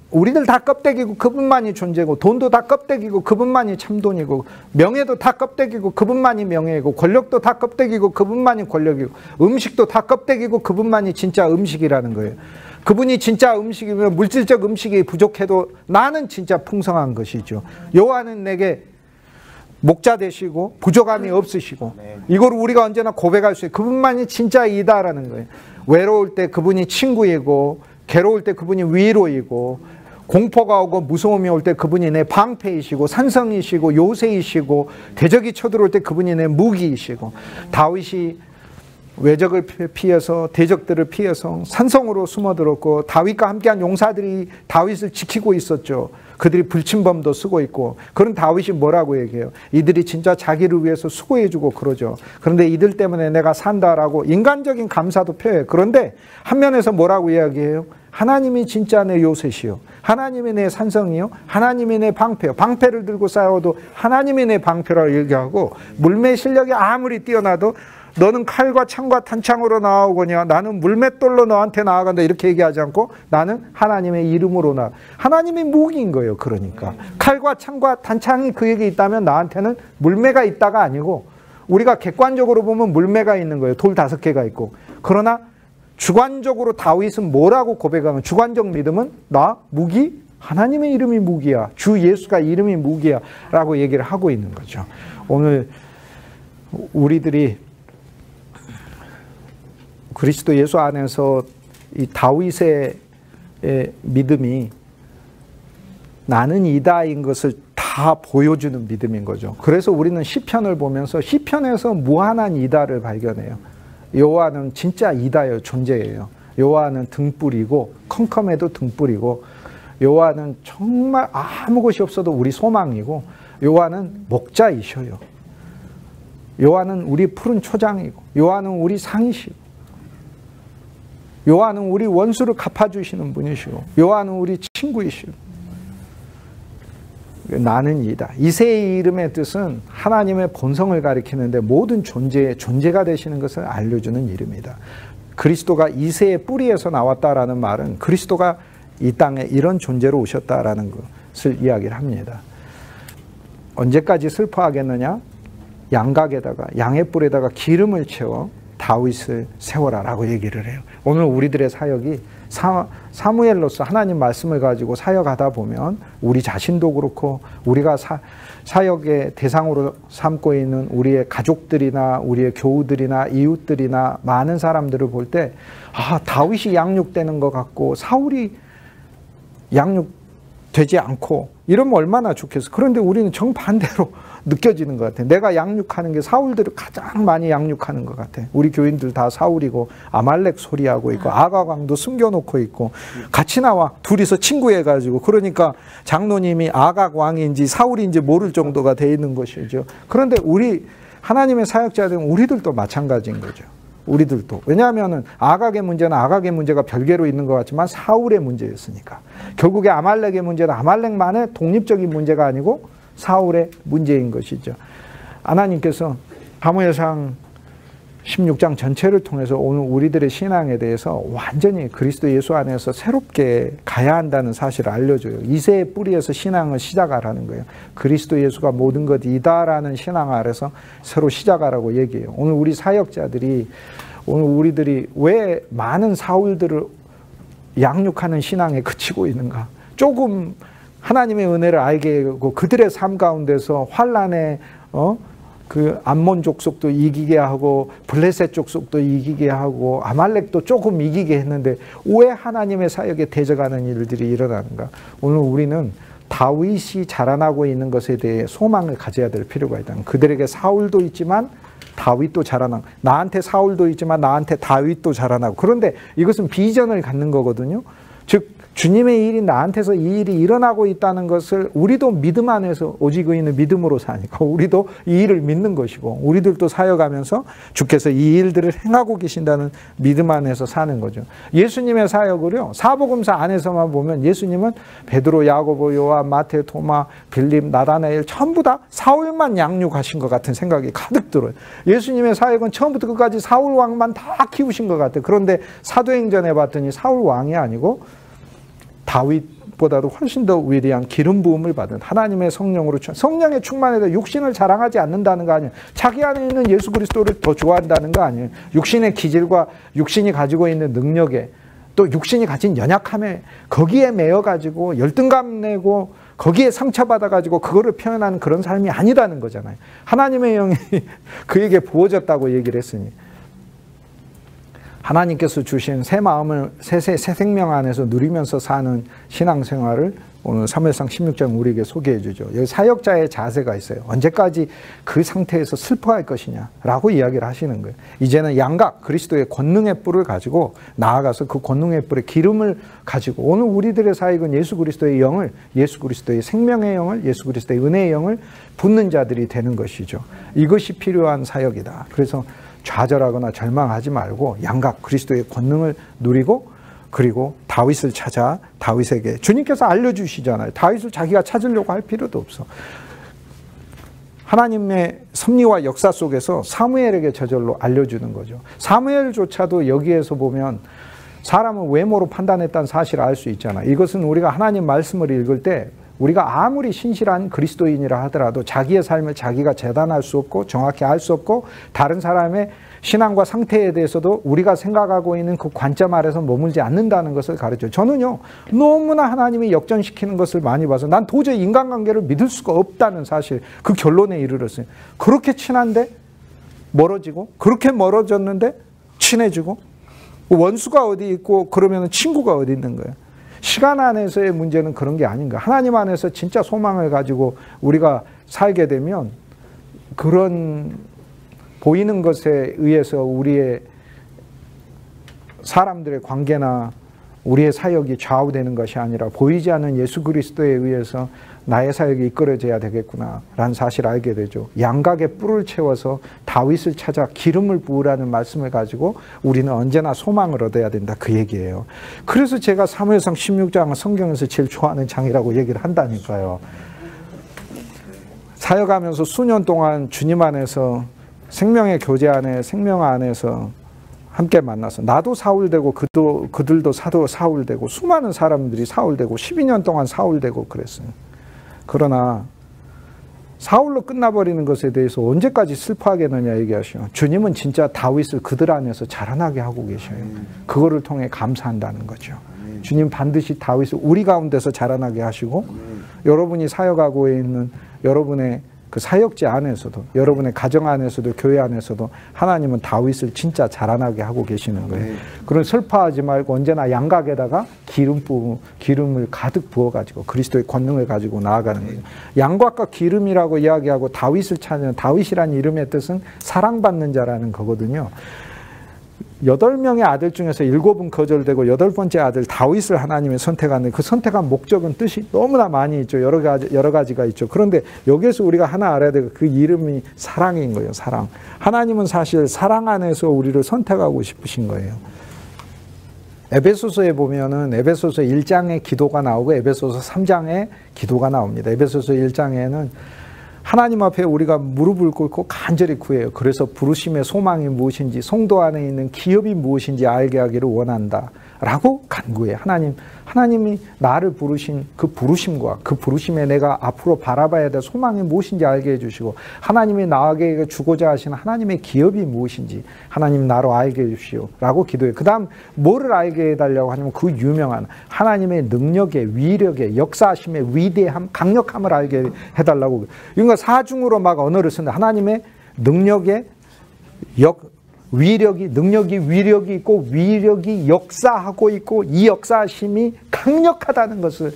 우리들 다 껍데기고 그분만이 존재고, 돈도 다 껍데기고 그분만이 참돈이고, 명예도 다 껍데기고 그분만이 명예이고, 권력도 다 껍데기고 그분만이 권력이고, 음식도 다 껍데기고 그분만이 진짜 음식이라는 거예요. 그분이 진짜 음식이면 물질적 음식이 부족해도 나는 진짜 풍성한 것이죠. 여호와는 내게 목자 되시고 부족함이 없으시고, 이걸 우리가 언제나 고백할 수 있어요. 그분만이 진짜 이다라는 거예요. 외로울 때 그분이 친구이고, 괴로울 때 그분이 위로이고, 공포가 오고 무서움이 올 때 그분이 내 방패이시고, 산성이시고, 요새이시고, 대적이 쳐들어올 때 그분이 내 무기이시고, 다윗이 외적을 피해서, 대적들을 피해서 산성으로 숨어들었고, 다윗과 함께한 용사들이 다윗을 지키고 있었죠. 그들이 불침범도 쓰고 있고, 그런 다윗이 뭐라고 얘기해요? 이들이 진짜 자기를 위해서 수고해주고 그러죠. 그런데 이들 때문에 내가 산다라고 인간적인 감사도 표해요. 그런데 한 면에서 뭐라고 이야기해요? 하나님이 진짜 내 요새시요, 하나님이 내 산성이요, 하나님이 내 방패요. 방패를 들고 싸워도 하나님이 내 방패라고 얘기하고, 물매 실력이 아무리 뛰어나도 너는 칼과 창과 탄창으로 나아오거냐, 나는 물맷돌로 너한테 나아간다, 이렇게 얘기하지 않고 나는 하나님의 이름으로 하나님이 무기인 거예요. 그러니까 칼과 창과 탄창이 그에게 있다면 나한테는 물매가 있다가 아니고, 우리가 객관적으로 보면 물매가 있는 거예요. 돌 5개가 있고. 그러나 주관적으로 다윗은 뭐라고 고백하면, 주관적 믿음은 나 무기? 하나님의 이름이 무기야, 주 예수가 이름이 무기야 라고 얘기를 하고 있는 거죠. 오늘 우리들이 그리스도 예수 안에서 이 다윗의 믿음이 나는 이다인 것을 다 다 보여주는 믿음인 거죠. 그래서 우리는 시편을 보면서 시편에서 무한한 이다를 발견해요. 여호와는 진짜 이다예요. 존재예요. 여호와는 등불이고 컴컴해도 등불이고, 여호와는 정말 아무 것이 없어도 우리 소망이고, 여호와는 목자이셔요. 여호와는 우리 푸른 초장이고, 여호와는 우리 상이시고, 여호와는 우리 원수를 갚아주시는 분이시고, 여호와는 우리 친구이시고. 나는 이다. 이새의 이름의 뜻은 하나님의 본성을 가리키는데 모든 존재의 존재가 되시는 것을 알려주는 이름이다. 그리스도가 이새의 뿌리에서 나왔다라는 말은 그리스도가 이 땅에 이런 존재로 오셨다라는 것을 이야기를 합니다. 언제까지 슬퍼하겠느냐? 양각에다가, 양의 뿔에다가 기름을 채워 다윗을 세워라라고 얘기를 해요. 오늘 우리들의 사역이 사무엘로서 하나님 말씀을 가지고 사역하다 보면 우리 자신도 그렇고, 우리가 사역의 대상으로 삼고 있는 우리의 가족들이나 우리의 교우들이나 이웃들이나 많은 사람들을 볼 때, 아, 다윗이 양육되는 것 같고 사울이 양육되지 않고 이러면 얼마나 좋겠어. 그런데 우리는 정반대로 느껴지는 것 같아. 내가 양육하는 게 사울들을 가장 많이 양육하는 것 같아. 우리 교인들 다 사울이고 아말렉 소리하고 있고 아가왕도 숨겨놓고 있고 같이 나와 둘이서 친구해가지고, 그러니까 장로님이 아가왕인지 사울인지 모를 정도가 돼 있는 것이죠. 그런데 우리 하나님의 사역자들은 우리들도 마찬가지인 거죠. 우리들도. 왜냐하면 아각의 문제는 아각의 문제가 별개로 있는 것 같지만 사울의 문제였으니까. 결국에 아말렉의 문제는 아말렉만의 독립적인 문제가 아니고 사울의 문제인 것이죠. 하나님께서 사무엘상 16장 전체를 통해서 오늘 우리들의 신앙에 대해서 완전히 그리스도 예수 안에서 새롭게 가야 한다는 사실을 알려줘요. 이새의 뿌리에서 신앙을 시작하라는 거예요. 그리스도 예수가 모든 것이다라는 신앙 아래서 새로 시작하라고 얘기해요. 오늘 우리 사역자들이, 오늘 우리들이 왜 많은 사울들을 양육하는 신앙에 그치고 있는가? 조금 하나님의 은혜를 알게 하고 그들의 삶 가운데서 환란에 그 암몬 족속도 이기게 하고 블레셋 족속도 이기게 하고 아말렉도 조금 이기게 했는데 왜 하나님의 사역에 대적하는 일들이 일어나는가? 오늘 우리는 다윗이 자라나고 있는 것에 대해 소망을 가져야 될 필요가 있다. 그들에게 사울도 있지만 다윗도 자라나고, 나한테 사울도 있지만 나한테 다윗도 자라나고. 그런데 이것은 비전을 갖는 거거든요. 즉 주님의 일이 나한테서 이 일이 일어나고 있다는 것을 우리도 믿음 안에서, 오직 의인은 믿음으로 사니까 우리도 이 일을 믿는 것이고, 우리들도 사역하면서 주께서 이 일들을 행하고 계신다는 믿음 안에서 사는 거죠. 예수님의 사역을요, 사복음서 안에서만 보면 예수님은 베드로, 야고보, 요한, 마태, 토마, 빌립, 나다나엘 전부 다 사울만 양육하신 것 같은 생각이 가득 들어요. 예수님의 사역은 처음부터 끝까지 사울 왕만 다 키우신 것 같아요. 그런데 사도행전에 봤더니 사울 왕이 아니고 다윗보다도 훨씬 더 위대한 기름 부음을 받은 하나님의 성령으로, 성령의 충만에다 육신을 자랑하지 않는다는 거 아니에요. 자기 안에 있는 예수 그리스도를 더 좋아한다는 거 아니에요. 육신의 기질과 육신이 가지고 있는 능력에, 또 육신이 가진 연약함에 거기에 매여가지고 열등감 내고 거기에 상처받아가지고 그거를 표현하는 그런 삶이 아니라는 거잖아요. 하나님의 영이 그에게 부어졌다고 얘기를 했으니, 하나님께서 주신 새 마음을 새 생명 안에서 누리면서 사는 신앙생활을 오늘 사무엘상 16장 우리에게 소개해 주죠. 여기 사역자의 자세가 있어요. 언제까지 그 상태에서 슬퍼할 것이냐라고 이야기를 하시는 거예요. 이제는 양각 그리스도의 권능의 뿔을 가지고 나아가서 그 권능의 뿔에 기름을 가지고, 오늘 우리들의 사역은 예수 그리스도의 영을, 예수 그리스도의 생명의 영을, 예수 그리스도의 은혜의 영을 붓는 자들이 되는 것이죠. 이것이 필요한 사역이다. 그래서 좌절하거나 절망하지 말고 양각 그리스도의 권능을 누리고, 그리고 다윗을 찾아 다윗에게, 주님께서 알려주시잖아요. 다윗을 자기가 찾으려고 할 필요도 없어. 하나님의 섭리와 역사 속에서 사무엘에게 저절로 알려주는 거죠. 사무엘조차도 여기에서 보면 사람은 외모로 판단했다는 사실을 알 수 있잖아요. 이것은 우리가 하나님 말씀을 읽을 때 우리가 아무리 신실한 그리스도인이라 하더라도 자기의 삶을 자기가 재단할 수 없고 정확히 알 수 없고, 다른 사람의 신앙과 상태에 대해서도 우리가 생각하고 있는 그 관점 아래서 머물지 않는다는 것을 가르쳐요. 저는요, 너무나 하나님이 역전시키는 것을 많이 봐서 난 도저히 인간관계를 믿을 수가 없다는 사실, 그 결론에 이르렀어요. 그렇게 친한데 멀어지고, 그렇게 멀어졌는데 친해지고, 원수가 어디 있고 그러면 친구가 어디 있는 거예요. 시간 안에서의 문제는 그런 게 아닌가. 하나님 안에서 진짜 소망을 가지고 우리가 살게 되면 그런 보이는 것에 의해서 우리의 사람들의 관계나 우리의 사역이 좌우되는 것이 아니라 보이지 않는 예수 그리스도에 의해서 나의 사역이 이끌어져야 되겠구나라는 사실을 알게 되죠. 양각에 뿔을 채워서 다윗을 찾아 기름을 부으라는 말씀을 가지고 우리는 언제나 소망을 얻어야 된다, 그 얘기예요. 그래서 제가 사무엘상 16장은 성경에서 제일 좋아하는 장이라고 얘기를 한다니까요. 사역하면서 수년 동안 주님 안에서 생명의 교제 안에, 생명 안에서 함께 만나서 나도 사울되고 그들도 사울되고 수많은 사람들이 사울되고 12년 동안 사울되고 그랬어요. 그러나 사울로 끝나버리는 것에 대해서 언제까지 슬퍼하겠느냐 얘기하시오. 주님은 진짜 다윗을 그들 안에서 자라나게 하고 계셔요. 그거를 통해 감사한다는 거죠. 주님 반드시 다윗을 우리 가운데서 자라나게 하시고 여러분이 사역하고 있는 여러분의 그 사역지 안에서도, 여러분의 가정 안에서도, 교회 안에서도 하나님은 다윗을 진짜 자라나게 하고 계시는 거예요. 그런 슬퍼하지 말고 언제나 양각에다가 기름을 가득 부어가지고 그리스도의 권능을 가지고 나아가는 거예요. 양각과 기름이라고 이야기하고 다윗을 찾는, 다윗이라는 이름의 뜻은 사랑받는 자라는 거거든요. 8명의 아들 중에서 7은 거절되고 8번째 아들 다윗을 하나님이 선택하는, 그 선택한 목적은 뜻이 너무나 많이 있죠. 여러 가지가 있죠. 그런데 여기에서 우리가 하나 알아야 되고 그 이름이 사랑인 거예요. 사랑. 하나님은 사실 사랑 안에서 우리를 선택하고 싶으신 거예요. 에베소서에 보면은 에베소서 1장에 기도가 나오고 에베소서 3장에 기도가 나옵니다. 에베소서 1장에는 하나님 앞에 우리가 무릎을 꿇고 간절히 구해요. 그래서 부르심의 소망이 무엇인지, 성도 안에 있는 기업이 무엇인지 알게 하기를 원한다 라고 간구해요. 하나님이 나를 부르신 그 부르심과 그 부르심에 내가 앞으로 바라봐야 될 소망이 무엇인지 알게 해주시고, 하나님이 나에게 주고자 하시는 하나님의 기업이 무엇인지 하나님 나로 알게 해주시오 라고 기도해요. 그 다음 뭐를 알게 해달라고 하냐면 그 유명한 하나님의 능력의, 위력의, 역사하심의 위대함, 강력함을 알게 해달라고. 그러니까 사중으로 막 언어를 쓴다. 하나님의 능력의 위력이 있고 위력이 역사하고 있고 이 역사심이 강력하다는 것을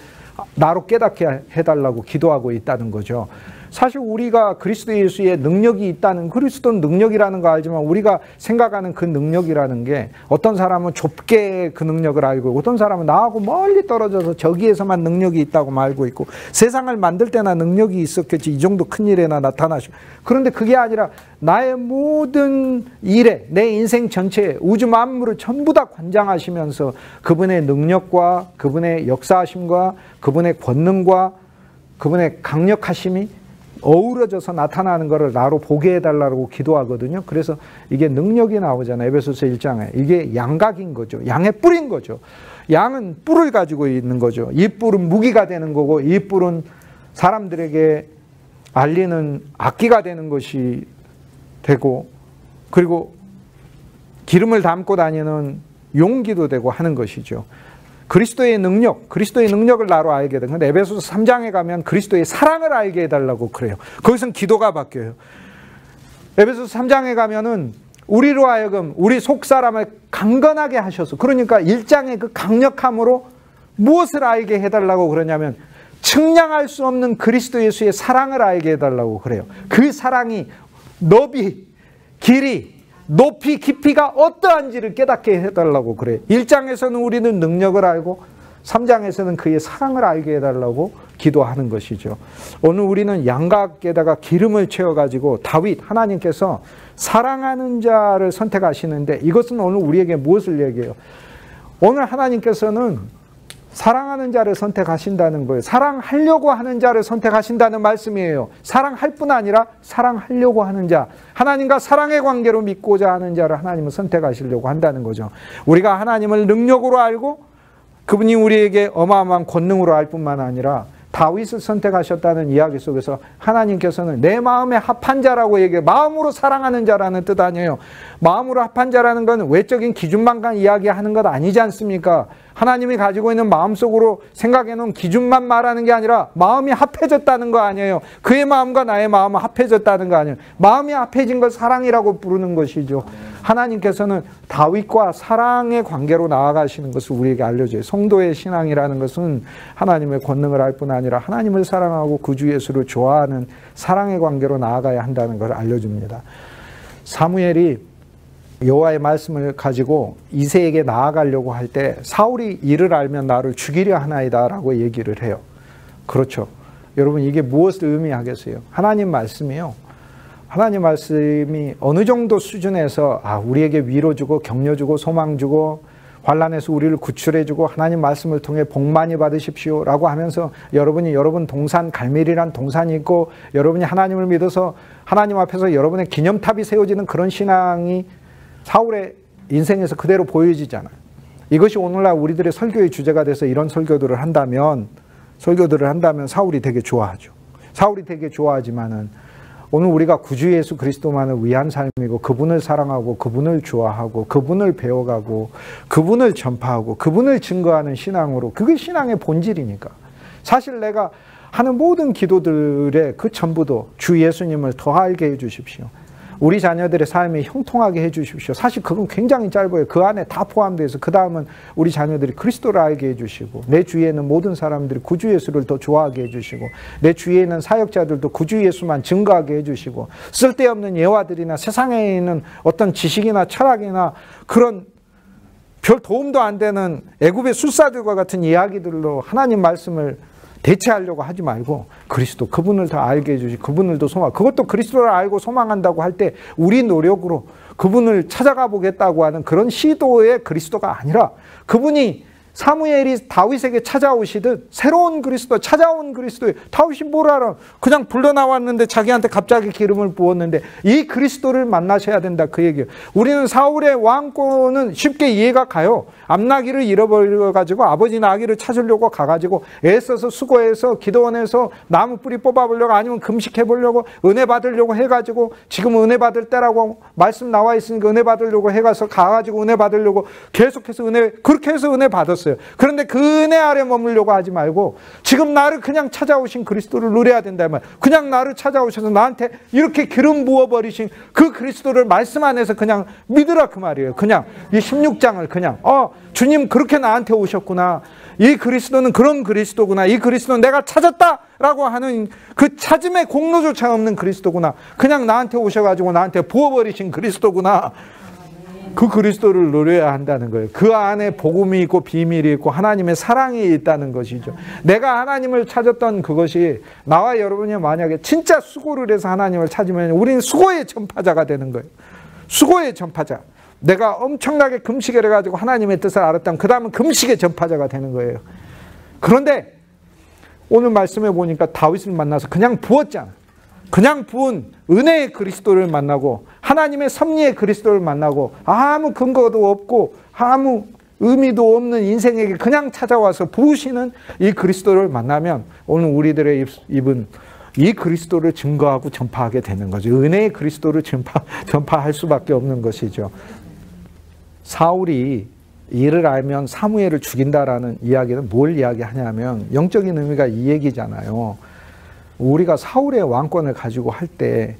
나로 깨닫게 해달라고 기도하고 있다는 거죠. 사실 우리가 그리스도 예수의 능력이 있다는, 그리스도는 능력이라는 거 알지만 우리가 생각하는 그 능력이라는 게 어떤 사람은 좁게 그 능력을 알고 어떤 사람은 나하고 멀리 떨어져서 저기에서만 능력이 있다고 알고 있고, 세상을 만들 때나 능력이 있었겠지 이 정도 큰 일에나 나타나시고, 그런데 그게 아니라 나의 모든 일에, 내 인생 전체에, 우주 만물을 전부 다 관장하시면서 그분의 능력과 그분의 역사하심과 그분의 권능과 그분의 강력하심이 어우러져서 나타나는 것을 나로 보게 해달라고 기도하거든요. 그래서 이게 능력이 나오잖아요. 에베소서 1장에. 이게 양각인 거죠. 양의 뿔인 거죠. 양은 뿔을 가지고 있는 거죠. 이 뿔은 무기가 되는 거고, 이 뿔은 사람들에게 알리는 악기가 되는 것이 되고, 그리고 기름을 담고 다니는 용기도 되고 하는 것이죠. 그리스도의 능력을 나로 알게 된 건데, 에베소서 3장에 가면 그리스도의 사랑을 알게 해달라고 그래요. 거기서는 기도가 바뀌어요. 에베소서 3장에 가면은 우리로 하여금 우리 속사람을 강건하게 하셔서, 그러니까 1장의 그 강력함으로 무엇을 알게 해달라고 그러냐면 측량할 수 없는 그리스도 예수의 사랑을 알게 해달라고 그래요. 그 사랑이 너비, 길이, 높이, 깊이가 어떠한지를 깨닫게 해달라고 그래요. 1장에서는 우리는 능력을 알고 3장에서는 그의 사랑을 알게 해달라고 기도하는 것이죠. 오늘 우리는 양각에다가 기름을 채워가지고 다윗, 하나님께서 사랑하는 자를 선택하시는데, 이것은 오늘 우리에게 무엇을 얘기해요? 오늘 하나님께서는 사랑하는 자를 선택하신다는 거예요. 사랑하려고 하는 자를 선택하신다는 말씀이에요. 사랑할 뿐 아니라 사랑하려고 하는 자, 하나님과 사랑의 관계로 믿고자 하는 자를 하나님은 선택하시려고 한다는 거죠. 우리가 하나님을 능력으로 알고 그분이 우리에게 어마어마한 권능으로 알 뿐만 아니라 다윗을 선택하셨다는 이야기 속에서 하나님께서는 내 마음에 합한 자라고 얘기해요. 마음으로 사랑하는 자라는 뜻 아니에요. 마음으로 합한 자라는 건 외적인 기준만 이야기하는 것 아니지 않습니까? 하나님이 가지고 있는 마음속으로 생각해 놓은 기준만 말하는 게 아니라 마음이 합해졌다는 거 아니에요. 그의 마음과 나의 마음은 합해졌다는 거 아니에요. 마음이 합해진 걸 사랑이라고 부르는 것이죠. 하나님께서는 다윗과 사랑의 관계로 나아가시는 것을 우리에게 알려줘요. 성도의 신앙이라는 것은 하나님의 권능을 알 뿐 아니라 하나님을 사랑하고 구주 예수를 좋아하는 사랑의 관계로 나아가야 한다는 걸 알려줍니다. 사무엘이 여호와의 말씀을 가지고 이새에게 나아가려고 할 때 사울이 이를 알면 나를 죽이려 하나이다 라고 얘기를 해요. 그렇죠. 여러분 이게 무엇을 의미하겠어요? 하나님 말씀이요. 하나님 말씀이 어느 정도 수준에서 우리에게 위로 주고 격려 주고 소망 주고 환난에서 우리를 구출해 주고 하나님 말씀을 통해 복 많이 받으십시오 라고 하면서 여러분 동산 갈멜이란 동산이 있고 여러분이 하나님을 믿어서 하나님 앞에서 여러분의 기념탑이 세워지는 그런 신앙이 사울의 인생에서 그대로 보여지잖아요. 이것이 오늘날 우리들의 설교의 주제가 돼서 이런 설교들을 한다면 사울이 되게 좋아하죠. 사울이 되게 좋아하지만은 오늘 우리가 구주 예수 그리스도만을 위한 삶이고 그분을 사랑하고 그분을 좋아하고 그분을 배워가고 그분을 전파하고 그분을 증거하는 신앙으로 그게 신앙의 본질이니까 사실 내가 하는 모든 기도들의 그 전부도 주 예수님을 더 알게 해 주십시오. 우리 자녀들의 삶이 형통하게 해주십시오. 사실 그건 굉장히 짧아요. 그 안에 다 포함되어 있어. 그 다음은 우리 자녀들이 그리스도를 알게 해주시고 내 주위에 있는 모든 사람들이 구주 예수를 더 좋아하게 해주시고 내 주위에 있는 사역자들도 구주 예수만 증거하게 해주시고 쓸데없는 예화들이나 세상에 있는 어떤 지식이나 철학이나 그런 별 도움도 안 되는 애굽의 술사들과 같은 이야기들로 하나님 말씀을 대체하려고 하지 말고 그리스도 그분을 더 알게 해주시고 그분을 더 소망 그것도 그리스도를 알고 소망한다고 할 때 우리 노력으로 그분을 찾아가 보겠다고 하는 그런 시도의 그리스도가 아니라 그분이 사무엘이 다윗에게 찾아오시듯 새로운 그리스도 찾아온 그리스도 다윗이 뭘 알아 그냥 불러나왔는데 자기한테 갑자기 기름을 부었는데 이 그리스도를 만나셔야 된다 그 얘기예요. 우리는 사울의 왕권은 쉽게 이해가 가요. 암나기를 잃어버려가지고 아버지 나기를 찾으려고 가가지고 애써서 수고해서 기도원에서 나무 뿌리 뽑아보려고 아니면 금식해보려고 은혜 받으려고 해가지고 지금 은혜 받을 때라고 말씀 나와 있으니까 은혜 받으려고 해가서 가가지고 은혜 받으려고 계속해서 그렇게 해서 은혜 받았어요. 그런데 그 은혜 아래 머물려고 하지 말고 지금 나를 그냥 찾아오신 그리스도를 누려야 된다 말. 그냥 나를 찾아오셔서 나한테 이렇게 기름 부어버리신 그 그리스도를 말씀 안에서 그냥 믿으라 그 말이에요. 그냥 이 16장을 그냥 주님 그렇게 나한테 오셨구나. 이 그리스도는 그런 그리스도구나. 이 그리스도는 내가 찾았다라고 하는 그 찾음의 공로조차 없는 그리스도구나. 그냥 나한테 오셔가지고 나한테 부어버리신 그리스도구나. 그 그리스도를 누려야 한다는 거예요. 그 안에 복음이 있고 비밀이 있고 하나님의 사랑이 있다는 것이죠. 내가 하나님을 찾았던 그것이 나와 여러분이 만약에 진짜 수고를 해서 하나님을 찾으면 우리는 수고의 전파자가 되는 거예요. 수고의 전파자. 내가 엄청나게 금식을 해가지고 하나님의 뜻을 알았다면 그 다음은 금식의 전파자가 되는 거예요. 그런데 오늘 말씀해 보니까 다윗을 만나서 그냥 부었잖아. 그냥 부은 은혜의 그리스도를 만나고 하나님의 섭리의 그리스도를 만나고 아무 근거도 없고 아무 의미도 없는 인생에게 그냥 찾아와서 부으시는 이 그리스도를 만나면 오늘 우리들의 입은 이 그리스도를 증거하고 전파하게 되는 거죠. 은혜의 그리스도를 전파할 수밖에 없는 것이죠. 사울이 이를 알면 사무엘을 죽인다라는 이야기는 뭘 이야기하냐면 영적인 의미가 이 얘기잖아요. 우리가 사울의 왕권을 가지고 할 때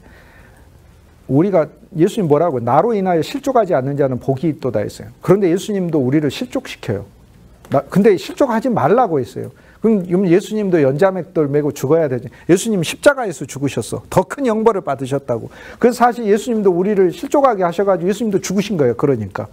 우리가 예수님 뭐라고 나로 인하여 실족하지 않는 자는 복이 있도다 했어요. 그런데 예수님도 우리를 실족시켜요. 근데 실족하지 말라고 했어요. 그럼 예수님도 연자맥돌 메고 죽어야 되지. 예수님 십자가에서 죽으셨어. 더 큰 형벌을 받으셨다고. 그래서 사실 예수님도 우리를 실족하게 하셔가지고 예수님도 죽으신 거예요. 그러니까.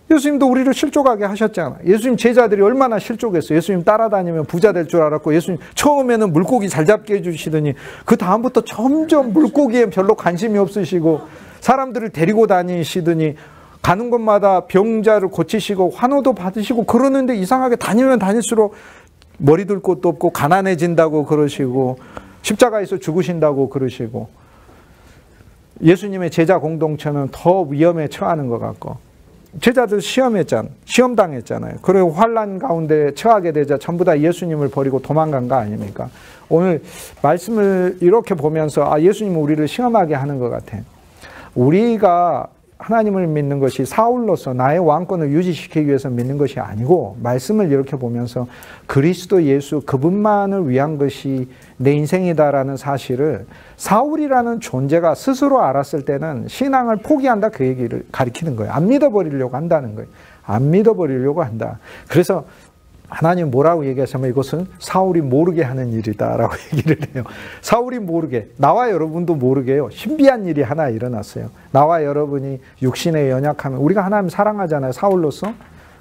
예수님도 우리를 실족하게 하셨잖아. 예수님 제자들이 얼마나 실족했어요. 예수님 따라다니면 부자 될 줄 알았고 예수님 처음에는 물고기 잘 잡게 해주시더니 그 다음부터 점점 물고기에 별로 관심이 없으시고 사람들을 데리고 다니시더니 가는 곳마다 병자를 고치시고 환호도 받으시고 그러는데 이상하게 다니면 다닐수록 머리 둘 곳도 없고 가난해진다고 그러시고 십자가에서 죽으신다고 그러시고 예수님의 제자 공동체는 더 위험에 처하는 것 같고 제자들 시험 당했잖아요. 그리고 환난 가운데 처하게 되자 전부 다 예수님을 버리고 도망간 거 아닙니까? 오늘 말씀을 이렇게 보면서 예수님은 우리를 시험하게 하는 것 같아요. 우리가 하나님을 믿는 것이 사울로서 나의 왕권을 유지시키기 위해서 믿는 것이 아니고, 말씀을 이렇게 보면서 그리스도 예수 그분만을 위한 것이 내 인생이다라는 사실을 사울이라는 존재가 스스로 알았을 때는 신앙을 포기한다, 그 얘기를 가리키는 거예요. 안 믿어버리려고 한다는 거예요. 안 믿어버리려고 한다. 그래서 하나님 뭐라고 얘기하시면 이것은 사울이 모르게 하는 일이다라고 얘기를 해요. 사울이 모르게, 나와 여러분도 모르게요. 신비한 일이 하나 일어났어요. 나와 여러분이 육신에 연약하면, 우리가 하나님 사랑하잖아요, 사울로서.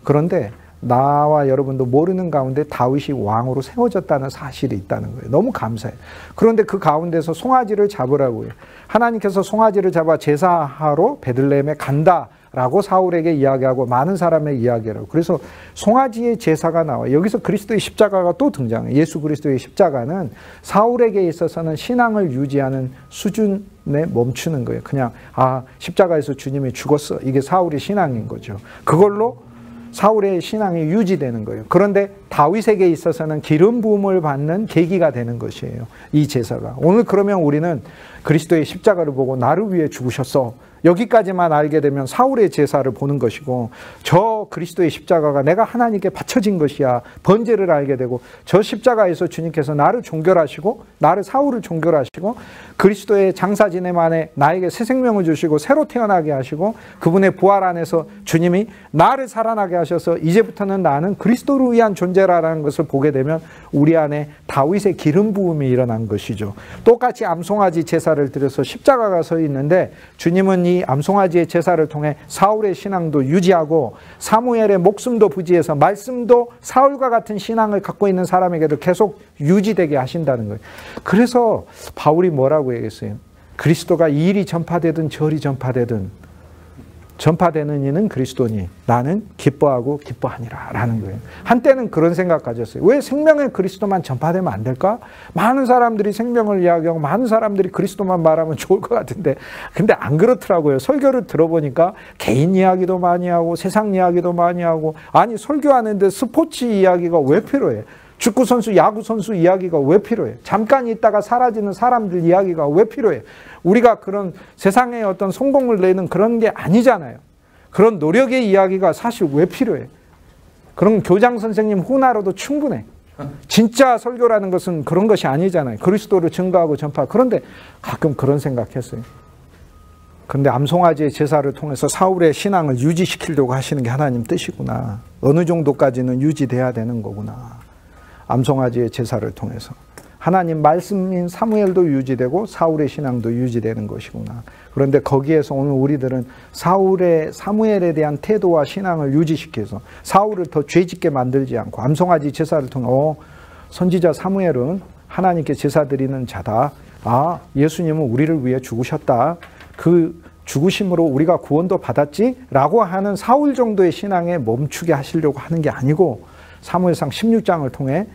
그런데 나와 여러분도 모르는 가운데 다윗이 왕으로 세워졌다는 사실이 있다는 거예요. 너무 감사해요. 그런데 그 가운데서 송아지를 잡으라고 해요. 하나님께서 송아지를 잡아 제사하러 베들레헴에 간다 라고 사울에게 이야기하고 많은 사람의 이야기라고. 그래서 송아지의 제사가 나와요. 여기서 그리스도의 십자가가 또 등장해요. 예수 그리스도의 십자가는 사울에게 있어서는 신앙을 유지하는 수준에 멈추는 거예요. 그냥 십자가에서 주님이 죽었어, 이게 사울의 신앙인 거죠. 그걸로 사울의 신앙이 유지되는 거예요. 그런데 다윗에게 있어서는 기름 부음을 받는 계기가 되는 것이에요, 이 제사가. 오늘 그러면 우리는 그리스도의 십자가를 보고 나를 위해 죽으셨어, 여기까지만 알게 되면 사울의 제사를 보는 것이고, 저 그리스도의 십자가가 내가 하나님께 바쳐진 것이야, 번제를 알게 되고, 저 십자가에서 주님께서 나를 종결하시고, 나를 사울을 종결하시고, 그리스도의 장사 지냄 안에 나에게 새 생명을 주시고 새로 태어나게 하시고, 그분의 부활 안에서 주님이 나를 살아나게 하셔서 이제부터는 나는 그리스도를 위한 존재라는 것을 보게 되면 우리 안에 다윗의 기름 부음이 일어난 것이죠. 똑같이 암송아지 제사를 드려서 십자가가 서 있는데, 주님은 이 암송아지의 제사를 통해 사울의 신앙도 유지하고 사무엘의 목숨도 부지해서 말씀도 사울과 같은 신앙을 갖고 있는 사람에게도 계속 유지되게 하신다는 거예요. 그래서 바울이 뭐라고 얘기했어요? 그리스도가 이 일이 전파되든 저리 전파되든 전파되는 이는 그리스도니 나는 기뻐하고 기뻐하니라 라는 거예요. 한때는 그런 생각 가졌어요. 왜 생명의 그리스도만 전파되면 안 될까? 많은 사람들이 생명을 이야기하고 많은 사람들이 그리스도만 말하면 좋을 것 같은데, 근데 안 그렇더라고요. 설교를 들어보니까 개인 이야기도 많이 하고 세상 이야기도 많이 하고, 아니 설교하는데 스포츠 이야기가 왜 필요해? 축구선수, 야구선수 이야기가 왜 필요해? 잠깐 있다가 사라지는 사람들 이야기가 왜 필요해? 우리가 그런 세상에 어떤 성공을 내는 그런 게 아니잖아요. 그런 노력의 이야기가 사실 왜 필요해? 그런 교장 선생님 훈화로도 충분해. 진짜 설교라는 것은 그런 것이 아니잖아요. 그리스도를 증거하고 전파. 그런데 가끔 그런 생각했어요. 그런데 암송아지의 제사를 통해서 사울의 신앙을 유지시키려고 하시는 게 하나님 뜻이구나. 어느 정도까지는 유지돼야 되는 거구나. 암송아지의 제사를 통해서 하나님 말씀인 사무엘도 유지되고 사울의 신앙도 유지되는 것이구나. 그런데 거기에서 오늘 우리들은 사무엘에 대한 태도와 신앙을 유지시켜서 사울을 더 죄짓게 만들지 않고, 암송아지 제사를 통해 선지자 사무엘은 하나님께 제사 드리는 자다. 예수님은 우리를 위해 죽으셨다. 그 죽으심으로 우리가 구원도 받았지? 라고 하는 사울 정도의 신앙에 멈추게 하시려고 하는 게 아니고, 사무엘상 16장을 통해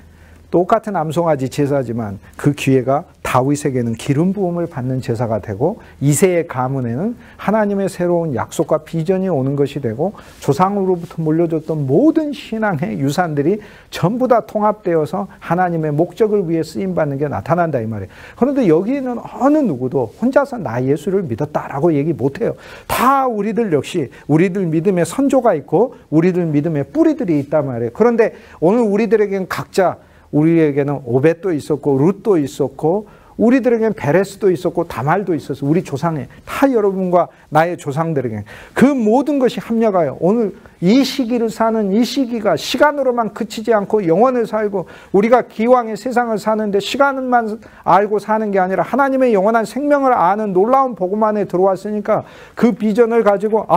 똑같은 암송아지 제사지만 그 기회가 다윗에게는 기름 부음을 받는 제사가 되고, 이새의 가문에는 하나님의 새로운 약속과 비전이 오는 것이 되고, 조상으로부터 물려줬던 모든 신앙의 유산들이 전부 다 통합되어서 하나님의 목적을 위해 쓰임받는 게 나타난다 이 말이에요. 그런데 여기에는 어느 누구도 혼자서 나 예수를 믿었다라고 얘기 못해요. 다 우리들 역시 우리들 믿음의 선조가 있고 우리들 믿음의 뿌리들이 있단 말이에요. 그런데 오늘 우리들에게는 각자, 우리에게는 오벳도 있었고 룻도 있었고 우리들에게는 베레스도 있었고 다말도 있었어. 우리 조상에 다 여러분과 나의 조상들에게 그 모든 것이 합력하여 오늘 이 시기를 사는, 이 시기가 시간으로만 그치지 않고 영원을 살고, 우리가 기왕의 세상을 사는데 시간만 알고 사는 게 아니라 하나님의 영원한 생명을 아는 놀라운 복음 안에 들어왔으니까 그 비전을 가지고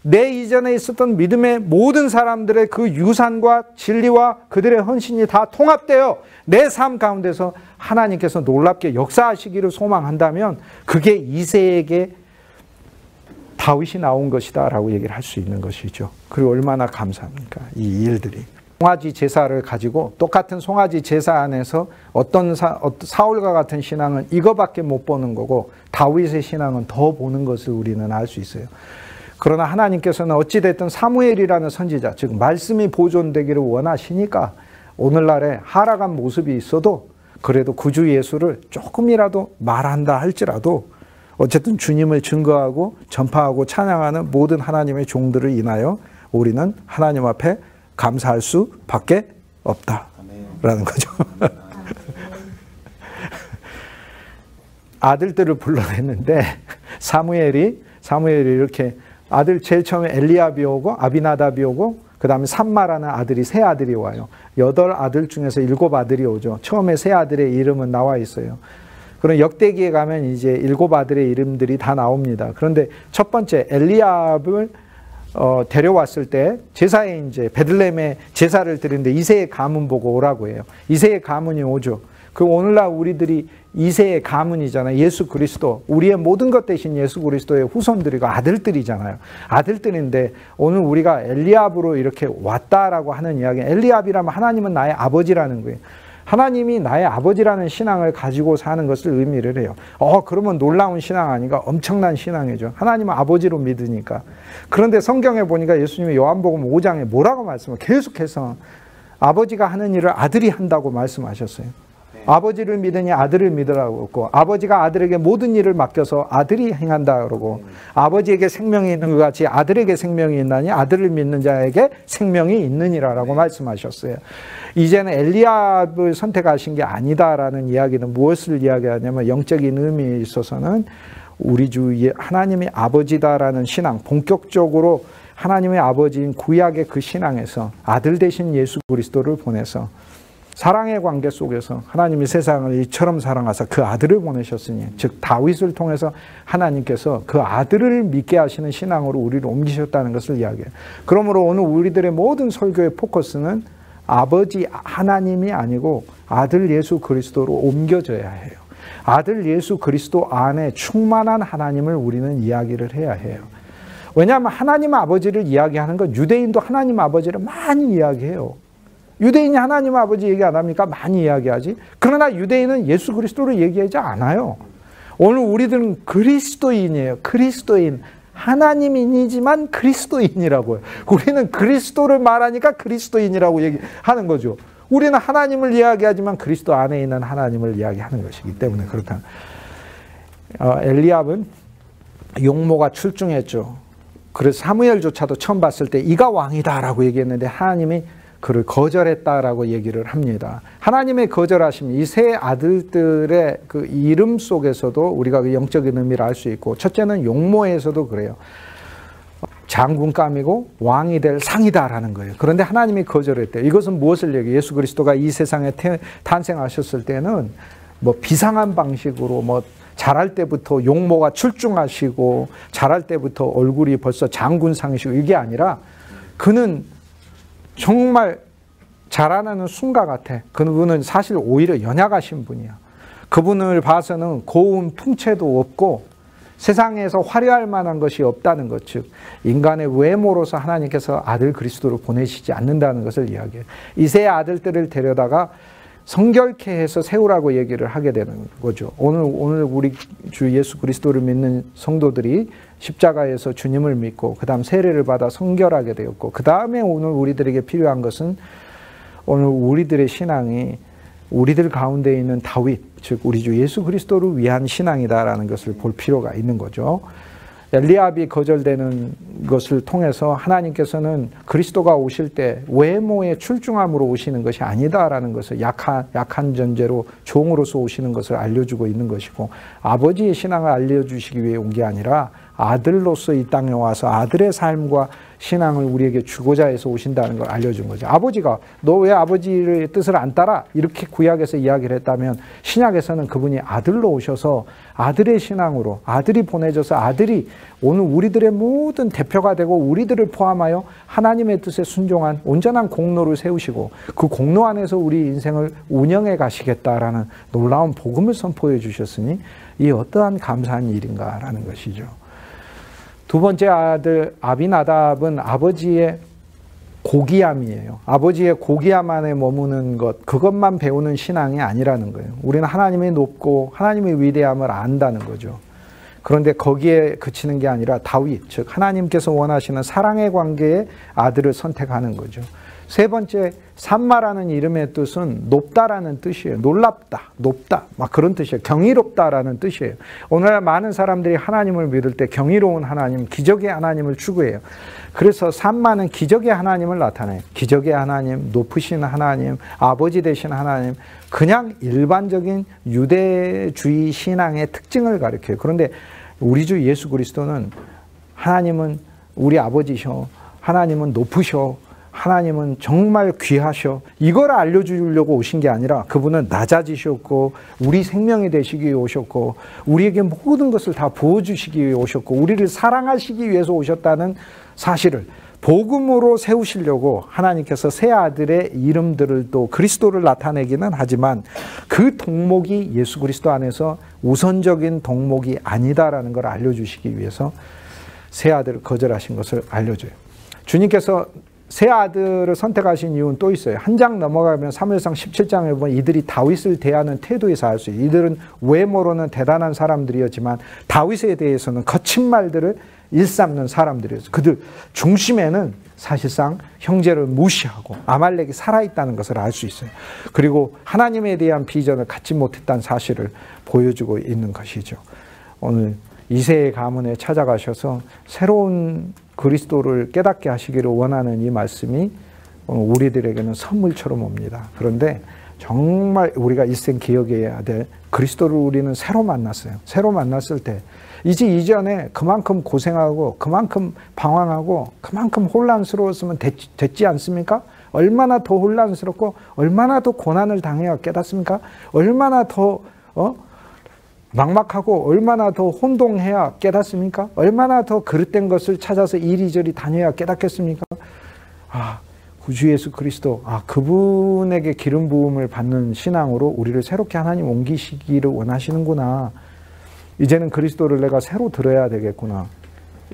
내 이전에 있었던 믿음의 모든 사람들의 그 유산과 진리와 그들의 헌신이 다 통합되어 내 삶 가운데서 하나님께서 놀랍게 역사하시기를 소망한다면 그게 이새에게 다윗이 나온 것이다 라고 얘기를 할 수 있는 것이죠. 그리고 얼마나 감사합니까? 이 일들이. 송아지 제사를 가지고 똑같은 송아지 제사 안에서 어떤 사울과 같은 신앙은 이거밖에 못 보는 거고 다윗의 신앙은 더 보는 것을 우리는 알 수 있어요. 그러나 하나님께서는 어찌됐든 사무엘이라는 선지자, 즉 말씀이 보존되기를 원하시니까 오늘날에 하락한 모습이 있어도 그래도 구주 예수를 조금이라도 말한다 할지라도 어쨌든 주님을 증거하고 전파하고 찬양하는 모든 하나님의 종들을 인하여 우리는 하나님 앞에 감사할 수밖에 없다라는 거죠. 아들들을 불러냈는데 사무엘이 이렇게 아들 제일 처음에 엘리압이 오고 아비나답이 오고 그 다음에 삼마라는 아들이 세 아들이 와요. 8아들 중에서 7아들이 오죠. 처음에 세 아들의 이름은 나와 있어요. 그럼 역대기에 가면 이제 7아들의 이름들이 다 나옵니다. 그런데 첫 번째 엘리압을 데려왔을 때 제사에 이제 베들레헴에 제사를 드리는데 이새의 가문 보고 오라고 해요. 이새의 가문이 오죠. 그 오늘날 우리들이 이새의 가문이잖아요. 예수 그리스도, 우리의 모든 것 대신 예수 그리스도의 후손들이고 아들들이잖아요. 아들들인데 오늘 우리가 엘리압으로 이렇게 왔다라고 하는 이야기, 엘리압이라면 하나님은 나의 아버지라는 거예요. 하나님이 나의 아버지라는 신앙을 가지고 사는 것을 의미를 해요. 그러면 놀라운 신앙 아닌가? 엄청난 신앙이죠. 하나님은 아버지로 믿으니까. 그런데 성경에 보니까 예수님이 요한복음 5장에 뭐라고 말씀을 계속해서 아버지가 하는 일을 아들이 한다고 말씀하셨어요. 아버지를 믿으니 아들을 믿으라고 했고, 아버지가 아들에게 모든 일을 맡겨서 아들이 행한다 그러고, 아버지에게 생명이 있는 것 같이 아들에게 생명이 있나니 아들을 믿는 자에게 생명이 있느니라라고 말씀하셨어요. 이제는 엘리압을 선택하신 게 아니다라는 이야기는 무엇을 이야기하냐면 영적인 의미에 있어서는 우리 주 하나님이 아버지다라는 신앙, 본격적으로 하나님의 아버지인 구약의 그 신앙에서 아들 대신 예수 그리스도를 보내서 사랑의 관계 속에서 하나님이 세상을 이처럼 사랑하사 그 아들을 보내셨으니, 즉 다윗을 통해서 하나님께서 그 아들을 믿게 하시는 신앙으로 우리를 옮기셨다는 것을 이야기해요. 그러므로 오늘 우리들의 모든 설교의 포커스는 아버지 하나님이 아니고 아들 예수 그리스도로 옮겨져야 해요. 아들 예수 그리스도 안에 충만한 하나님을 우리는 이야기를 해야 해요. 왜냐하면 하나님 아버지를 이야기하는 건 유대인도 하나님 아버지를 많이 이야기해요. 유대인이 하나님 아버지 얘기 안 합니까? 많이 이야기하지. 그러나 유대인은 예수 그리스도를 얘기하지 않아요. 오늘 우리들은 그리스도인이에요. 그리스도인. 하나님인이지만 그리스도인이라고요. 우리는 그리스도를 말하니까 그리스도인이라고 얘기하는 거죠. 우리는 하나님을 이야기하지만 그리스도 안에 있는 하나님을 이야기하는 것이기 때문에 그렇다. 엘리압은 용모가 출중했죠. 그래서 사무엘조차도 처음 봤을 때 이가 왕이다라고 얘기했는데 하나님이 그를 거절했다라고 얘기를 합니다. 하나님의 거절하심, 이 세 아들들의 그 이름 속에서도 우리가 그 영적인 의미를 알 수 있고, 첫째는 용모에서도 그래요. 장군감이고 왕이 될 상이다라는 거예요. 그런데 하나님이 거절했대요. 이것은 무엇을 얘기해요? 예수 그리스도가 이 세상에 탄생하셨을 때는 뭐 비상한 방식으로 뭐 자랄 때부터 용모가 출중하시고 자랄 때부터 얼굴이 벌써 장군상이시고 이게 아니라 그는 정말 자라나는 순가 같아. 그분은 사실 오히려 연약하신 분이야. 그분을 봐서는 고운 풍채도 없고 세상에서 화려할 만한 것이 없다는 것, 즉 인간의 외모로서 하나님께서 아들 그리스도를 보내시지 않는다는 것을 이야기해요. 이 세 아들들을 데려다가 성결케 해서 세우라고 얘기를 하게 되는 거죠. 오늘 우리 주 예수 그리스도를 믿는 성도들이 십자가에서 주님을 믿고 그 다음 세례를 받아 성결하게 되었고, 그 다음에 오늘 우리들에게 필요한 것은 오늘 우리들의 신앙이 우리들 가운데 있는 다윗, 즉 우리 주 예수 그리스도를 위한 신앙이다라는 것을 볼 필요가 있는 거죠. 엘리압이 거절되는 것을 통해서 하나님께서는 그리스도가 오실 때 외모의 출중함으로 오시는 것이 아니다라는 것을 약한 존재로 종으로서 오시는 것을 알려주고 있는 것이고, 아버지의 신앙을 알려주시기 위해 온 게 아니라 아들로서 이 땅에 와서 아들의 삶과 신앙을 우리에게 주고자 해서 오신다는 걸 알려준 거죠. 아버지가 너 왜 아버지의 뜻을 안 따라? 이렇게 구약에서 이야기를 했다면 신약에서는 그분이 아들로 오셔서 아들의 신앙으로 아들이 보내져서 아들이 오늘 우리들의 모든 대표가 되고 우리들을 포함하여 하나님의 뜻에 순종한 온전한 공로를 세우시고 그 공로 안에서 우리 인생을 운영해 가시겠다라는 놀라운 복음을 선포해 주셨으니 이 어떠한 감사한 일인가라는 것이죠. 두 번째 아들 아비나답은 아버지의 고귀함이에요. 아버지의 고귀함 안에 머무는 것, 그것만 배우는 신앙이 아니라는 거예요. 우리는 하나님이 높고 하나님의 위대함을 안다는 거죠. 그런데 거기에 그치는 게 아니라 다윗, 즉 하나님께서 원하시는 사랑의 관계의 아들을 선택하는 거죠. 세 번째, 삼마라는 이름의 뜻은 높다라는 뜻이에요. 놀랍다, 높다, 막 그런 뜻이에요. 경이롭다라는 뜻이에요. 오늘날 많은 사람들이 하나님을 믿을 때 경이로운 하나님, 기적의 하나님을 추구해요. 그래서 삼마는 기적의 하나님을 나타내요. 기적의 하나님, 높으신 하나님, 아버지 되신 하나님, 그냥 일반적인 유대주의 신앙의 특징을 가리켜요. 그런데 우리 주 예수 그리스도는 하나님은 우리 아버지셔, 하나님은 높으셔, 하나님은 정말 귀하셔, 이걸 알려주려고 오신 게 아니라 그분은 낮아지셨고 우리 생명이 되시기 위해 오셨고 우리에게 모든 것을 다 부어주시기 위해 오셨고 우리를 사랑하시기 위해서 오셨다는 사실을 복음으로 세우시려고 하나님께서 새 아들의 이름들을 또 그리스도를 나타내기는 하지만 그 동목이 예수 그리스도 안에서 우선적인 동목이 아니다라는 걸 알려주시기 위해서 새 아들을 거절하신 것을 알려줘요. 주님께서 새 아들을 선택하신 이유는 또 있어요. 한 장 넘어가면 사무엘상 17장에 보면 이들이 다윗을 대하는 태도에서 알 수 있어요. 이들은 외모로는 대단한 사람들이었지만 다윗에 대해서는 거친 말들을 일삼는 사람들이었어요. 그들 중심에는 사실상 형제를 무시하고 아말렉이 살아있다는 것을 알 수 있어요. 그리고 하나님에 대한 비전을 갖지 못했다는 사실을 보여주고 있는 것이죠. 오늘 이새의 가문에 찾아가셔서 새로운 그리스도를 깨닫게 하시기를 원하는 이 말씀이 우리들에게는 선물처럼 옵니다. 그런데 정말 우리가 일생 기억해야 될 그리스도를 우리는 새로 만났어요. 새로 만났을 때 이전에 그만큼 고생하고 그만큼 방황하고 그만큼 혼란스러웠으면 됐지 않습니까? 얼마나 더 혼란스럽고 얼마나 더 고난을 당해야 깨닫습니까? 얼마나 더 막막하고 얼마나 더 혼동해야 깨닫습니까? 얼마나 더 그릇된 것을 찾아서 이리저리 다녀야 깨닫겠습니까? 구주 예수 그리스도, 그분에게 기름 부음을 받는 신앙으로 우리를 새롭게 하나님 옮기시기를 원하시는구나. 이제는 그리스도를 내가 새로 들어야 되겠구나.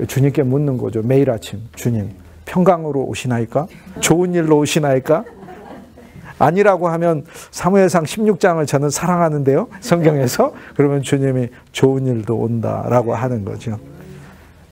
주님께 묻는 거죠. 매일 아침, 주님, 평강으로 오시나이까? 좋은 일로 오시나이까? 아니라고 하면 사무엘상 16장을 저는 사랑하는데요. 성경에서. 그러면 주님이 좋은 일도 온다라고 하는 거죠.